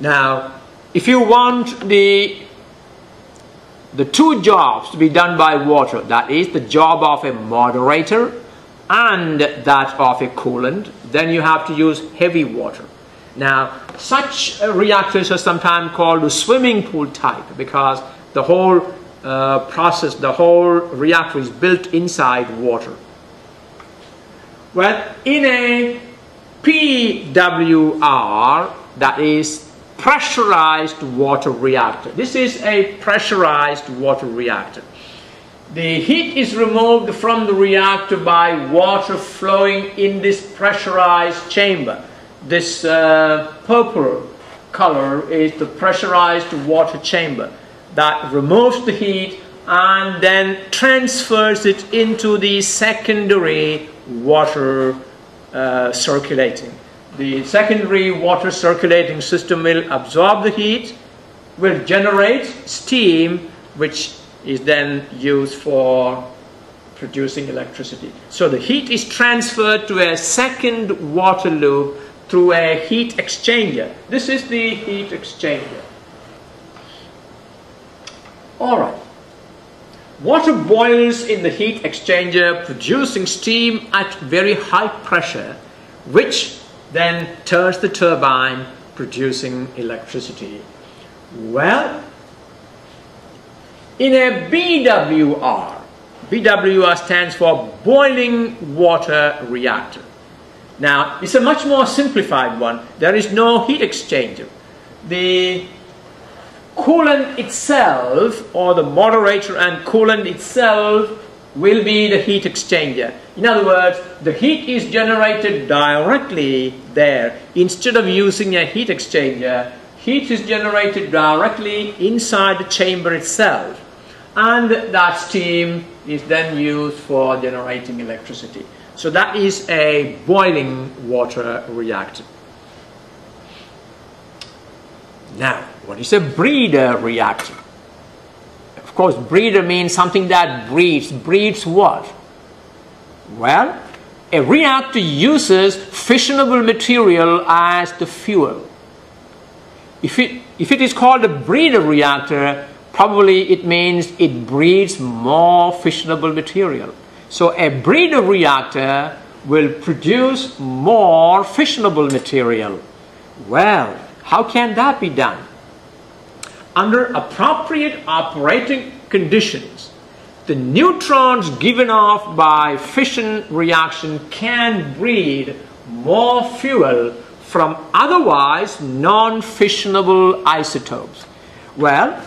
Now, if you want the two jobs to be done by water, that is the job of a moderator and that of a coolant, then you have to use heavy water. Now, such reactors are sometimes called the swimming pool type because the whole process, the whole reactor is built inside water. Well, in a PWR, that is pressurized water reactor. This is a pressurized water reactor. The heat is removed from the reactor by water flowing in this pressurized chamber. This purple color is the pressurized water chamber that removes the heat and then transfers it into the secondary water circulating. The secondary water circulating system will absorb the heat, will generate steam, which is then used for producing electricity. So the heat is transferred to a second water loop through a heat exchanger. This is the heat exchanger. Alright. Water boils in the heat exchanger, producing steam at very high pressure, which then turns the turbine, producing electricity. Well, in a BWR, BWR stands for boiling water reactor. Now, it's a much more simplified one. There is no heat exchanger. The coolant itself, or the moderator and coolant itself, will be the heat exchanger. In other words, the heat is generated directly there. Instead of using a heat exchanger, heat is generated directly inside the chamber itself. And that steam is then used for generating electricity. So that is a boiling water reactor. Now, what is a breeder reactor? Of course, breeder means something that breeds. Breeds what? Well, a reactor uses fissionable material as the fuel. If it is called a breeder reactor, probably it means it breeds more fissionable material. So a breeder reactor will produce more fissionable material. Well, how can that be done? Under appropriate operating conditions, the neutrons given off by fission reaction can breed more fuel from otherwise non-fissionable isotopes. Well,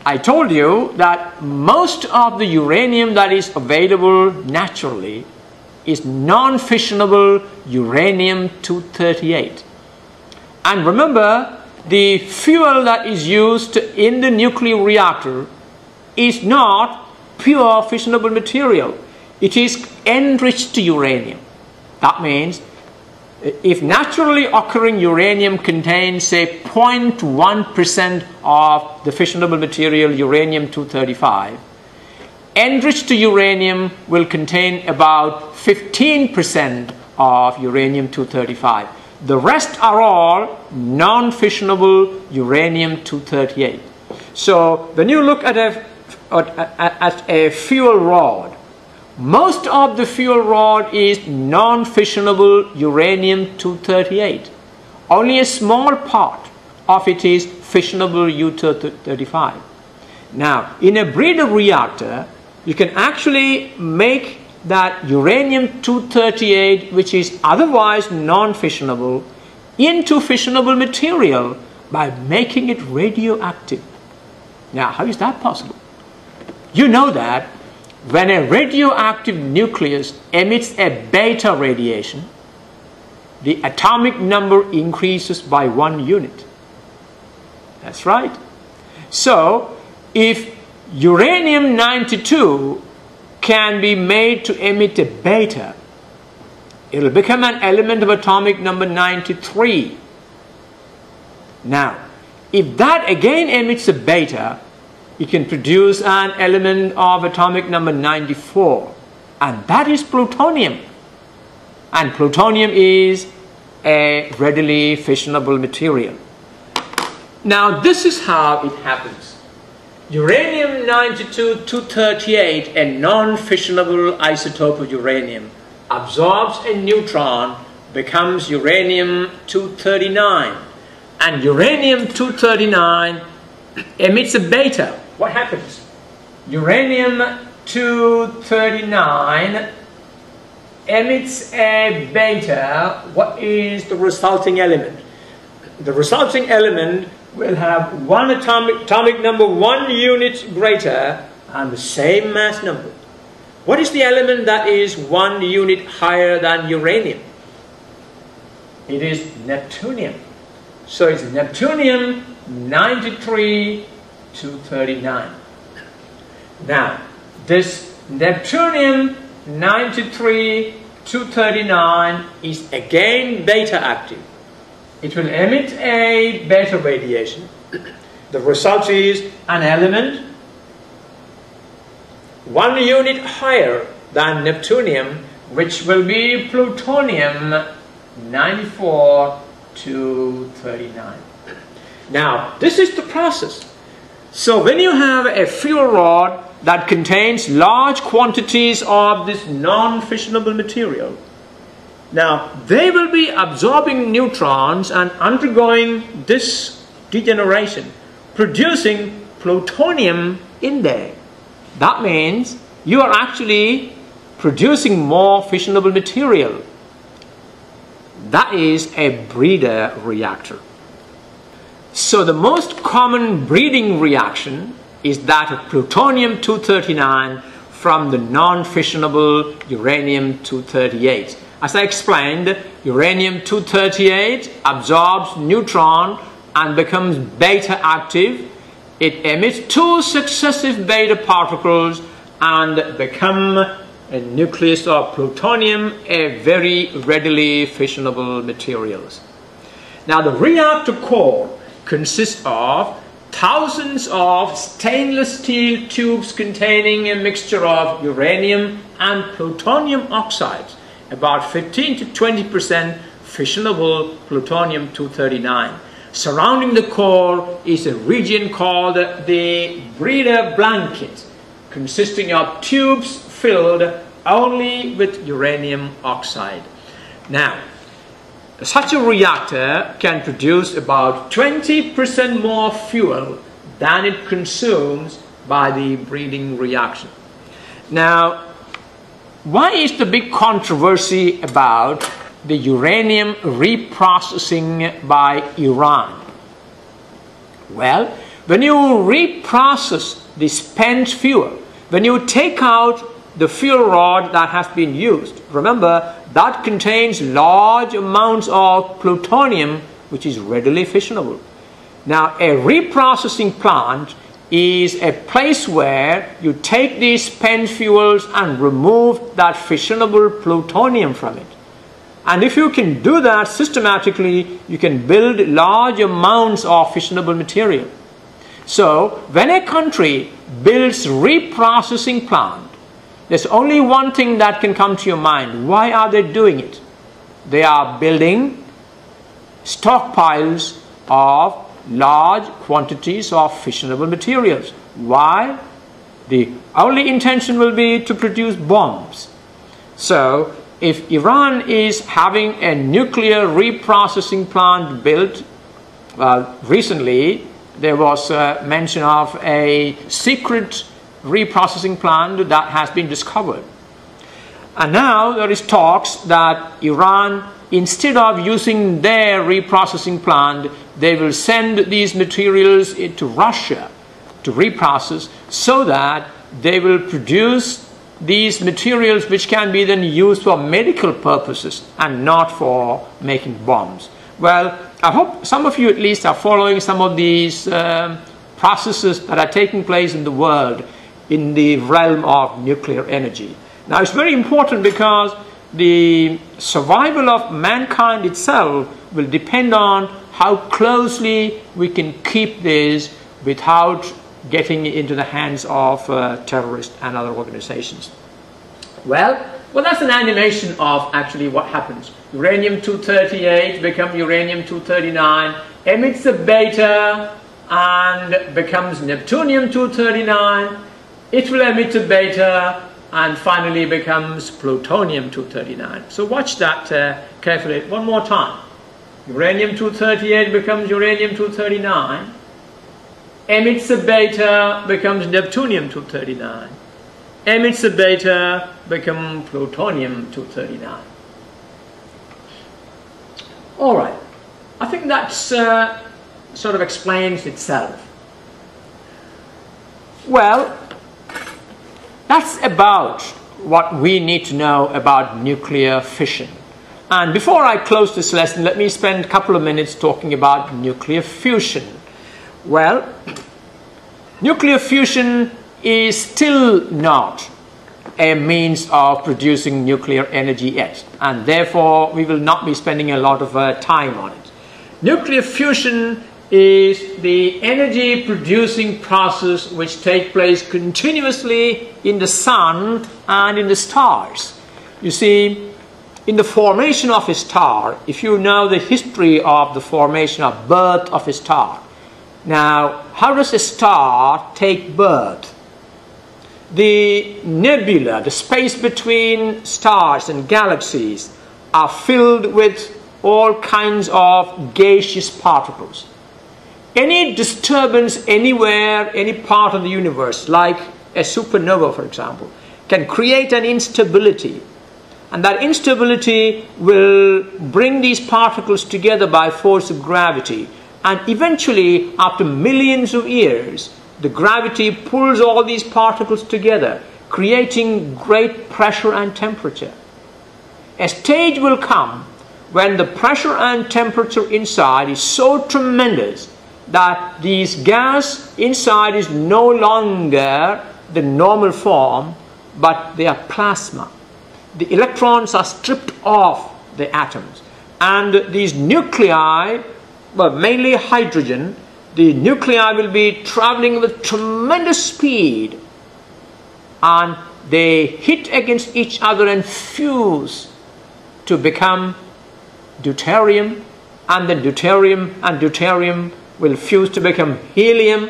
I told you that most of the uranium that is available naturally is non-fissionable uranium-238. And remember, the fuel that is used in the nuclear reactor is not pure fissionable material. It is enriched uranium. That means if naturally occurring uranium contains, say, 0.1% of the fissionable material uranium-235, enriched uranium will contain about 15% of uranium-235. The rest are all non-fissionable uranium-238. So when you look at a fuel rod, most of the fuel rod is non-fissionable uranium-238. Only a small part of it is fissionable U-235. Now, in a breeder reactor, you can actually make that uranium-238, which is otherwise non-fissionable, into fissionable material by making it radioactive. Now, how is that possible? You know that when a radioactive nucleus emits a beta radiation, the atomic number increases by 1 unit. That's right. So, if uranium-92 can be made to emit a beta, it will become an element of atomic number 93. Now, if that again emits a beta, it can produce an element of atomic number 94, and that is plutonium. And plutonium is a readily fissionable material. Now, this is how it happens. Uranium-92-238, a non-fissionable isotope of uranium, absorbs a neutron, becomes uranium-239. And uranium-239 emits a beta. What happens? Uranium-239 emits a beta. What is the resulting element? The resulting element will have one atomic number 1 unit greater and the same mass number. What is the element that is 1 unit higher than uranium? It is neptunium. So it's neptunium-93-239. Now, this neptunium-93-239 is again beta active. It will emit a beta radiation. The result is an element 1 unit higher than neptunium, which will be plutonium-94-239. Now, this is the process. So when you have a fuel rod that contains large quantities of this non-fissionable material, now they will be absorbing neutrons and undergoing this degeneration, producing plutonium in there. That means you are actually producing more fissionable material. That is a breeder reactor. So the most common breeding reaction is that of plutonium-239 from the non-fissionable uranium-238. As I explained, uranium-238 absorbs neutron and becomes beta active. It emits 2 successive beta particles and become a nucleus of plutonium, a very readily fissionable materials. Now, the reactor core consists of thousands of stainless steel tubes containing a mixture of uranium and plutonium oxides, about 15 to 20% fissionable plutonium-239. Surrounding the core is a region called the breeder blanket, consisting of tubes filled only with uranium oxide. Now, such a reactor can produce about 20% more fuel than it consumes by the breeding reaction. Now, why is the big controversy about the uranium reprocessing by Iran? Well, when you reprocess the spent fuel, when you take out the fuel rod that has been used, remember that contains large amounts of plutonium, which is readily fissionable. Now, a reprocessing plant is a place where you take these spent fuels and remove that fissionable plutonium from it. And if you can do that systematically, you can build large amounts of fissionable material. So, when a country builds reprocessing plant, there's only one thing that can come to your mind. Why are they doing it? They are building stockpiles of large quantities of fissionable materials. Why? The only intention will be to produce bombs. So if Iran is having a nuclear reprocessing plant built, recently there was mention of a secret reprocessing plant that has been discovered. And now there is talks that Iran, instead of using their reprocessing plant, they will send these materials into Russia to reprocess, so that they will produce these materials which can be then used for medical purposes and not for making bombs. Well, I hope some of you at least are following some of these processes that are taking place in the world in the realm of nuclear energy. Now, it's very important because the survival of mankind itself will depend on how closely we can keep this without getting into the hands of terrorists and other organizations. Well, that's an animation of actually what happens. Uranium-238 becomes uranium-239, emits a beta and becomes neptunium-239. It will emit a beta and finally becomes plutonium-239. So watch that carefully one more time. Uranium-238 becomes uranium-239. Emits a beta, becomes neptunium-239. Emits a beta, becomes plutonium-239. All right. I think that sort of explains itself. Well, that's about what we need to know about nuclear fission. And before I close this lesson, let me spend a couple of minutes talking about nuclear fusion. Well, nuclear fusion is still not a means of producing nuclear energy yet, and therefore we will not be spending a lot of time on it. Nuclear fusion is the energy producing process which takes place continuously in the sun and in the stars. You see, in the formation of a star, if you know the history of the formation of birth of a star, now how does a star take birth? The nebula, the space between stars and galaxies, are filled with all kinds of gaseous particles. Any disturbance anywhere, any part of the universe, like a supernova for example, can create an instability. And that instability will bring these particles together by force of gravity. And eventually, after millions of years, the gravity pulls all these particles together, creating great pressure and temperature. A stage will come when the pressure and temperature inside is so tremendous that this gas inside is no longer the normal form, but they are plasma. The electrons are stripped off the atoms, and these nuclei, well, mainly hydrogen, the nuclei will be traveling with tremendous speed, and they hit against each other and fuse to become deuterium, and then deuterium and deuterium will fuse to become helium.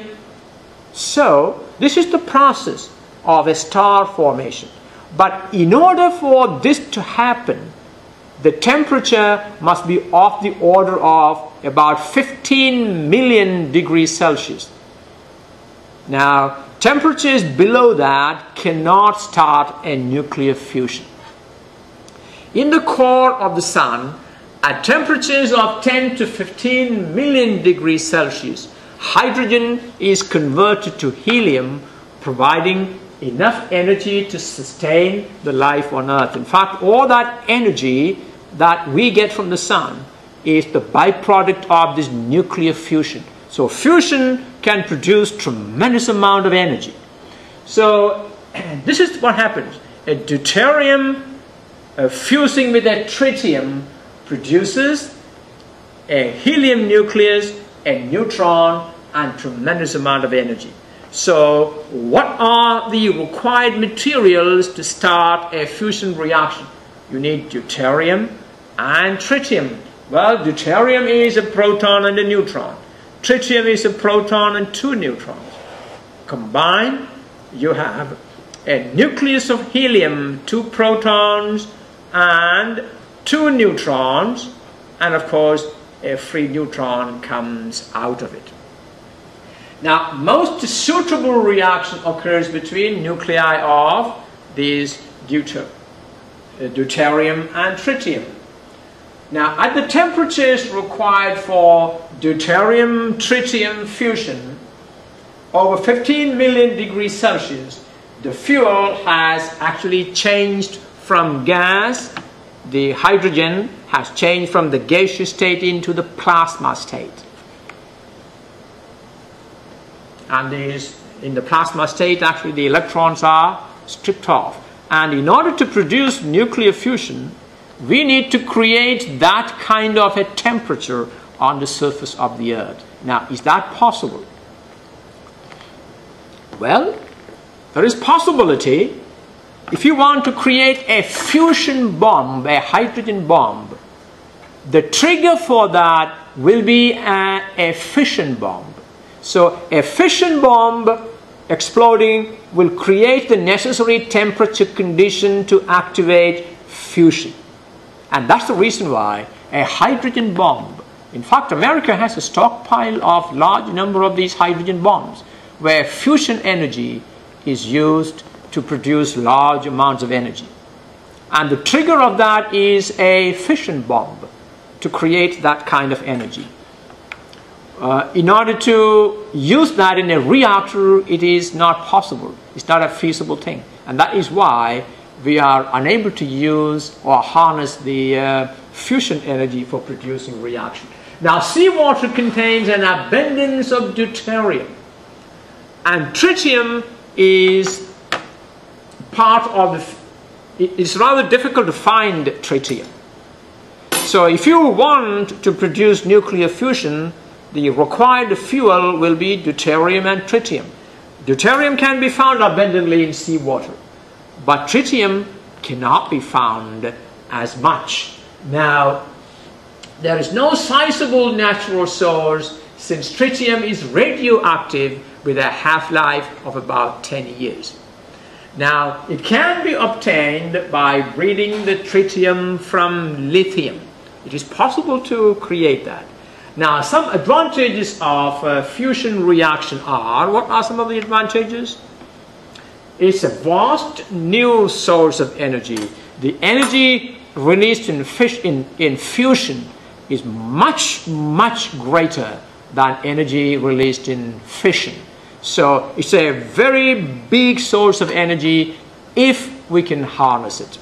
So this is the process of a star formation. But in order for this to happen, the temperature must be of the order of about 15 million degrees Celsius. Now, temperatures below that cannot start a nuclear fusion. In the core of the sun, at temperatures of 10 to 15 million degrees Celsius, hydrogen is converted to helium, providing enough energy to sustain the life on Earth. In fact, all that energy that we get from the sun is the byproduct of this nuclear fusion. So fusion can produce tremendous amount of energy. So this is what happens. A deuterium fusing with a tritium produces a helium nucleus, a neutron, and tremendous amount of energy. So what are the required materials to start a fusion reaction? You need deuterium and tritium. Well, deuterium is a proton and a neutron. tritium is a proton and 2 neutrons. Combined, you have a nucleus of helium, 2 protons and 2 neutrons, and of course a free neutron comes out of it. Now, most suitable reaction occurs between nuclei of these deuterium and tritium. Now, at the temperatures required for deuterium-tritium fusion, over 15 million degrees Celsius, the fuel has actually changed from gas. The hydrogen has changed from the gaseous state into the plasma state. And in the plasma state, actually the electrons are stripped off. And in order to produce nuclear fusion, we need to create that kind of a temperature on the surface of the Earth. Now, is that possible? Well, there is possibility. If you want to create a fusion bomb, a hydrogen bomb, the trigger for that will be a fission bomb. So a fission bomb exploding will create the necessary temperature condition to activate fusion. And that's the reason why a hydrogen bomb, in fact, America has a stockpile of large number of these hydrogen bombs where fusion energy is used to produce large amounts of energy. And the trigger of that is a fission bomb to create that kind of energy. In order to use that in a reactor, it is not possible. It's not a feasible thing. And that is why we are unable to use or harness the fusion energy for producing reaction. Now, seawater contains an abundance of deuterium. And tritium is part of it's rather difficult to find tritium. So if you want to produce nuclear fusion, the required fuel will be deuterium and tritium. Deuterium can be found abundantly in seawater, but tritium cannot be found as much. Now, there is no sizable natural source since tritium is radioactive with a half-life of about 10 years. Now, it can be obtained by breeding the tritium from lithium. It is possible to create that. Now, some advantages of fusion reaction are, what are some of the advantages? It's a vast new source of energy. The energy released in fusion is much, much greater than energy released in fission. So it's a very big source of energy if we can harness it.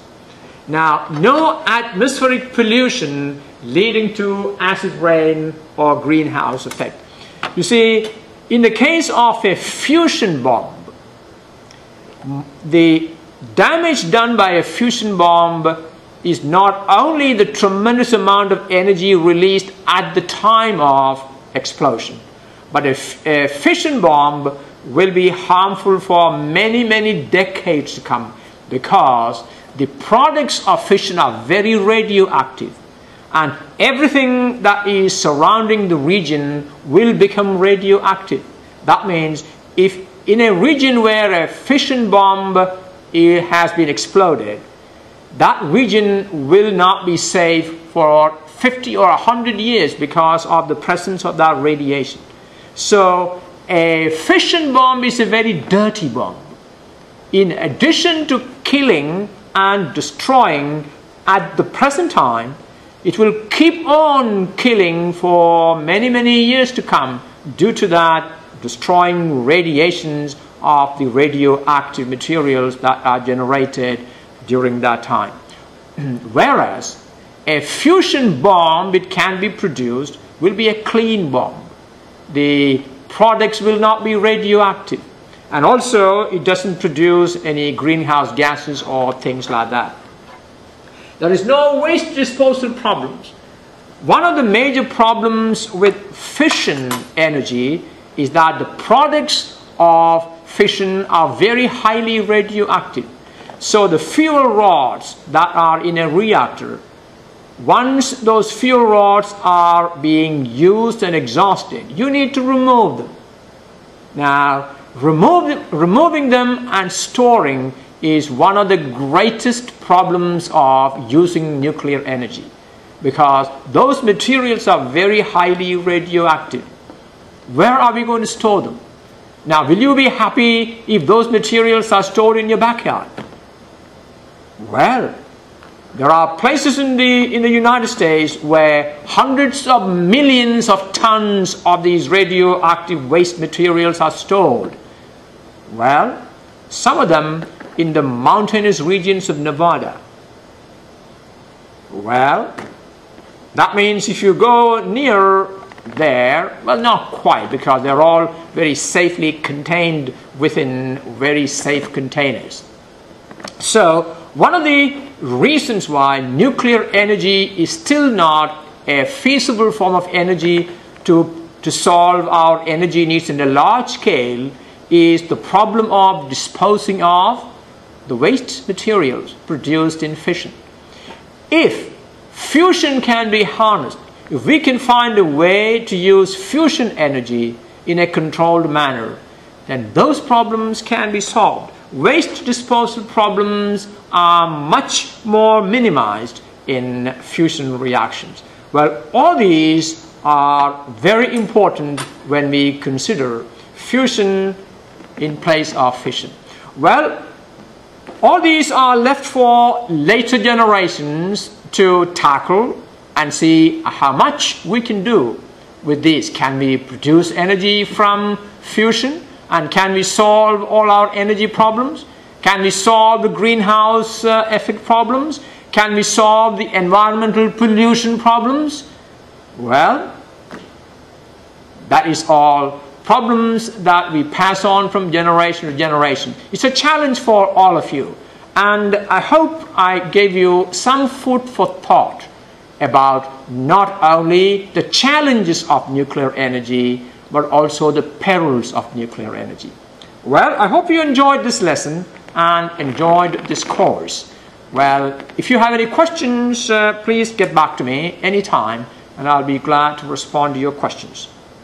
Now, no atmospheric pollution leading to acid rain or greenhouse effect. You see, in the case of a fusion bomb, the damage done by a fusion bomb is not only the tremendous amount of energy released at the time of explosion, but a fission bomb will be harmful for many, many decades to come, because the products of fission are very radioactive, and everything that is surrounding the region will become radioactive. That means if in a region where a fission bomb has been exploded, that region will not be safe for 50 or 100 years because of the presence of that radiation. So a fission bomb is a very dirty bomb. In addition to killing and destroying at the present time, it will keep on killing for many, many years to come due to that destroying radiations of the radioactive materials that are generated during that time. Whereas a fusion bomb, it can be produced, will be a clean bomb. The products will not be radioactive. And also, it doesn't produce any greenhouse gases or things like that. There is no waste disposal problems. One of the major problems with fission energy is that the products of fission are very highly radioactive. So the fuel rods that are in a reactor once those fuel rods are being used and exhausted, you need to remove them. Now, removing them and storing is one of the greatest problems of using nuclear energy, because those materials are very highly radioactive. Where are we going to store them? Now, will you be happy if those materials are stored in your backyard? Well, there are places in the United States where hundreds of millions of tons of these radioactive waste materials are stored. Well, some of them in the mountainous regions of Nevada. Well, that means if you go near there, well, not quite, because they're all very safely contained within very safe containers. So one of the reasons why nuclear energy is still not a feasible form of energy to solve our energy needs in a large scale is the problem of disposing of the waste materials produced in fission. If fusion can be harnessed, if we can find a way to use fusion energy in a controlled manner, then those problems can be solved. Waste disposal problems are much more minimized in fusion reactions. Well, all these are very important when we consider fusion in place of fission. Well, all these are left for later generations to tackle and see how much we can do with these. Can we produce energy from fusion? And can we solve all our energy problems? Can we solve the greenhouse effect problems? Can we solve the environmental pollution problems? Well, that is all problems that we pass on from generation to generation. It's a challenge for all of you. And I hope I gave you some food for thought about not only the challenges of nuclear energy, but also the perils of nuclear energy. Well, I hope you enjoyed this lesson and enjoyed this course. Well, if you have any questions, please get back to me anytime, and I'll be glad to respond to your questions.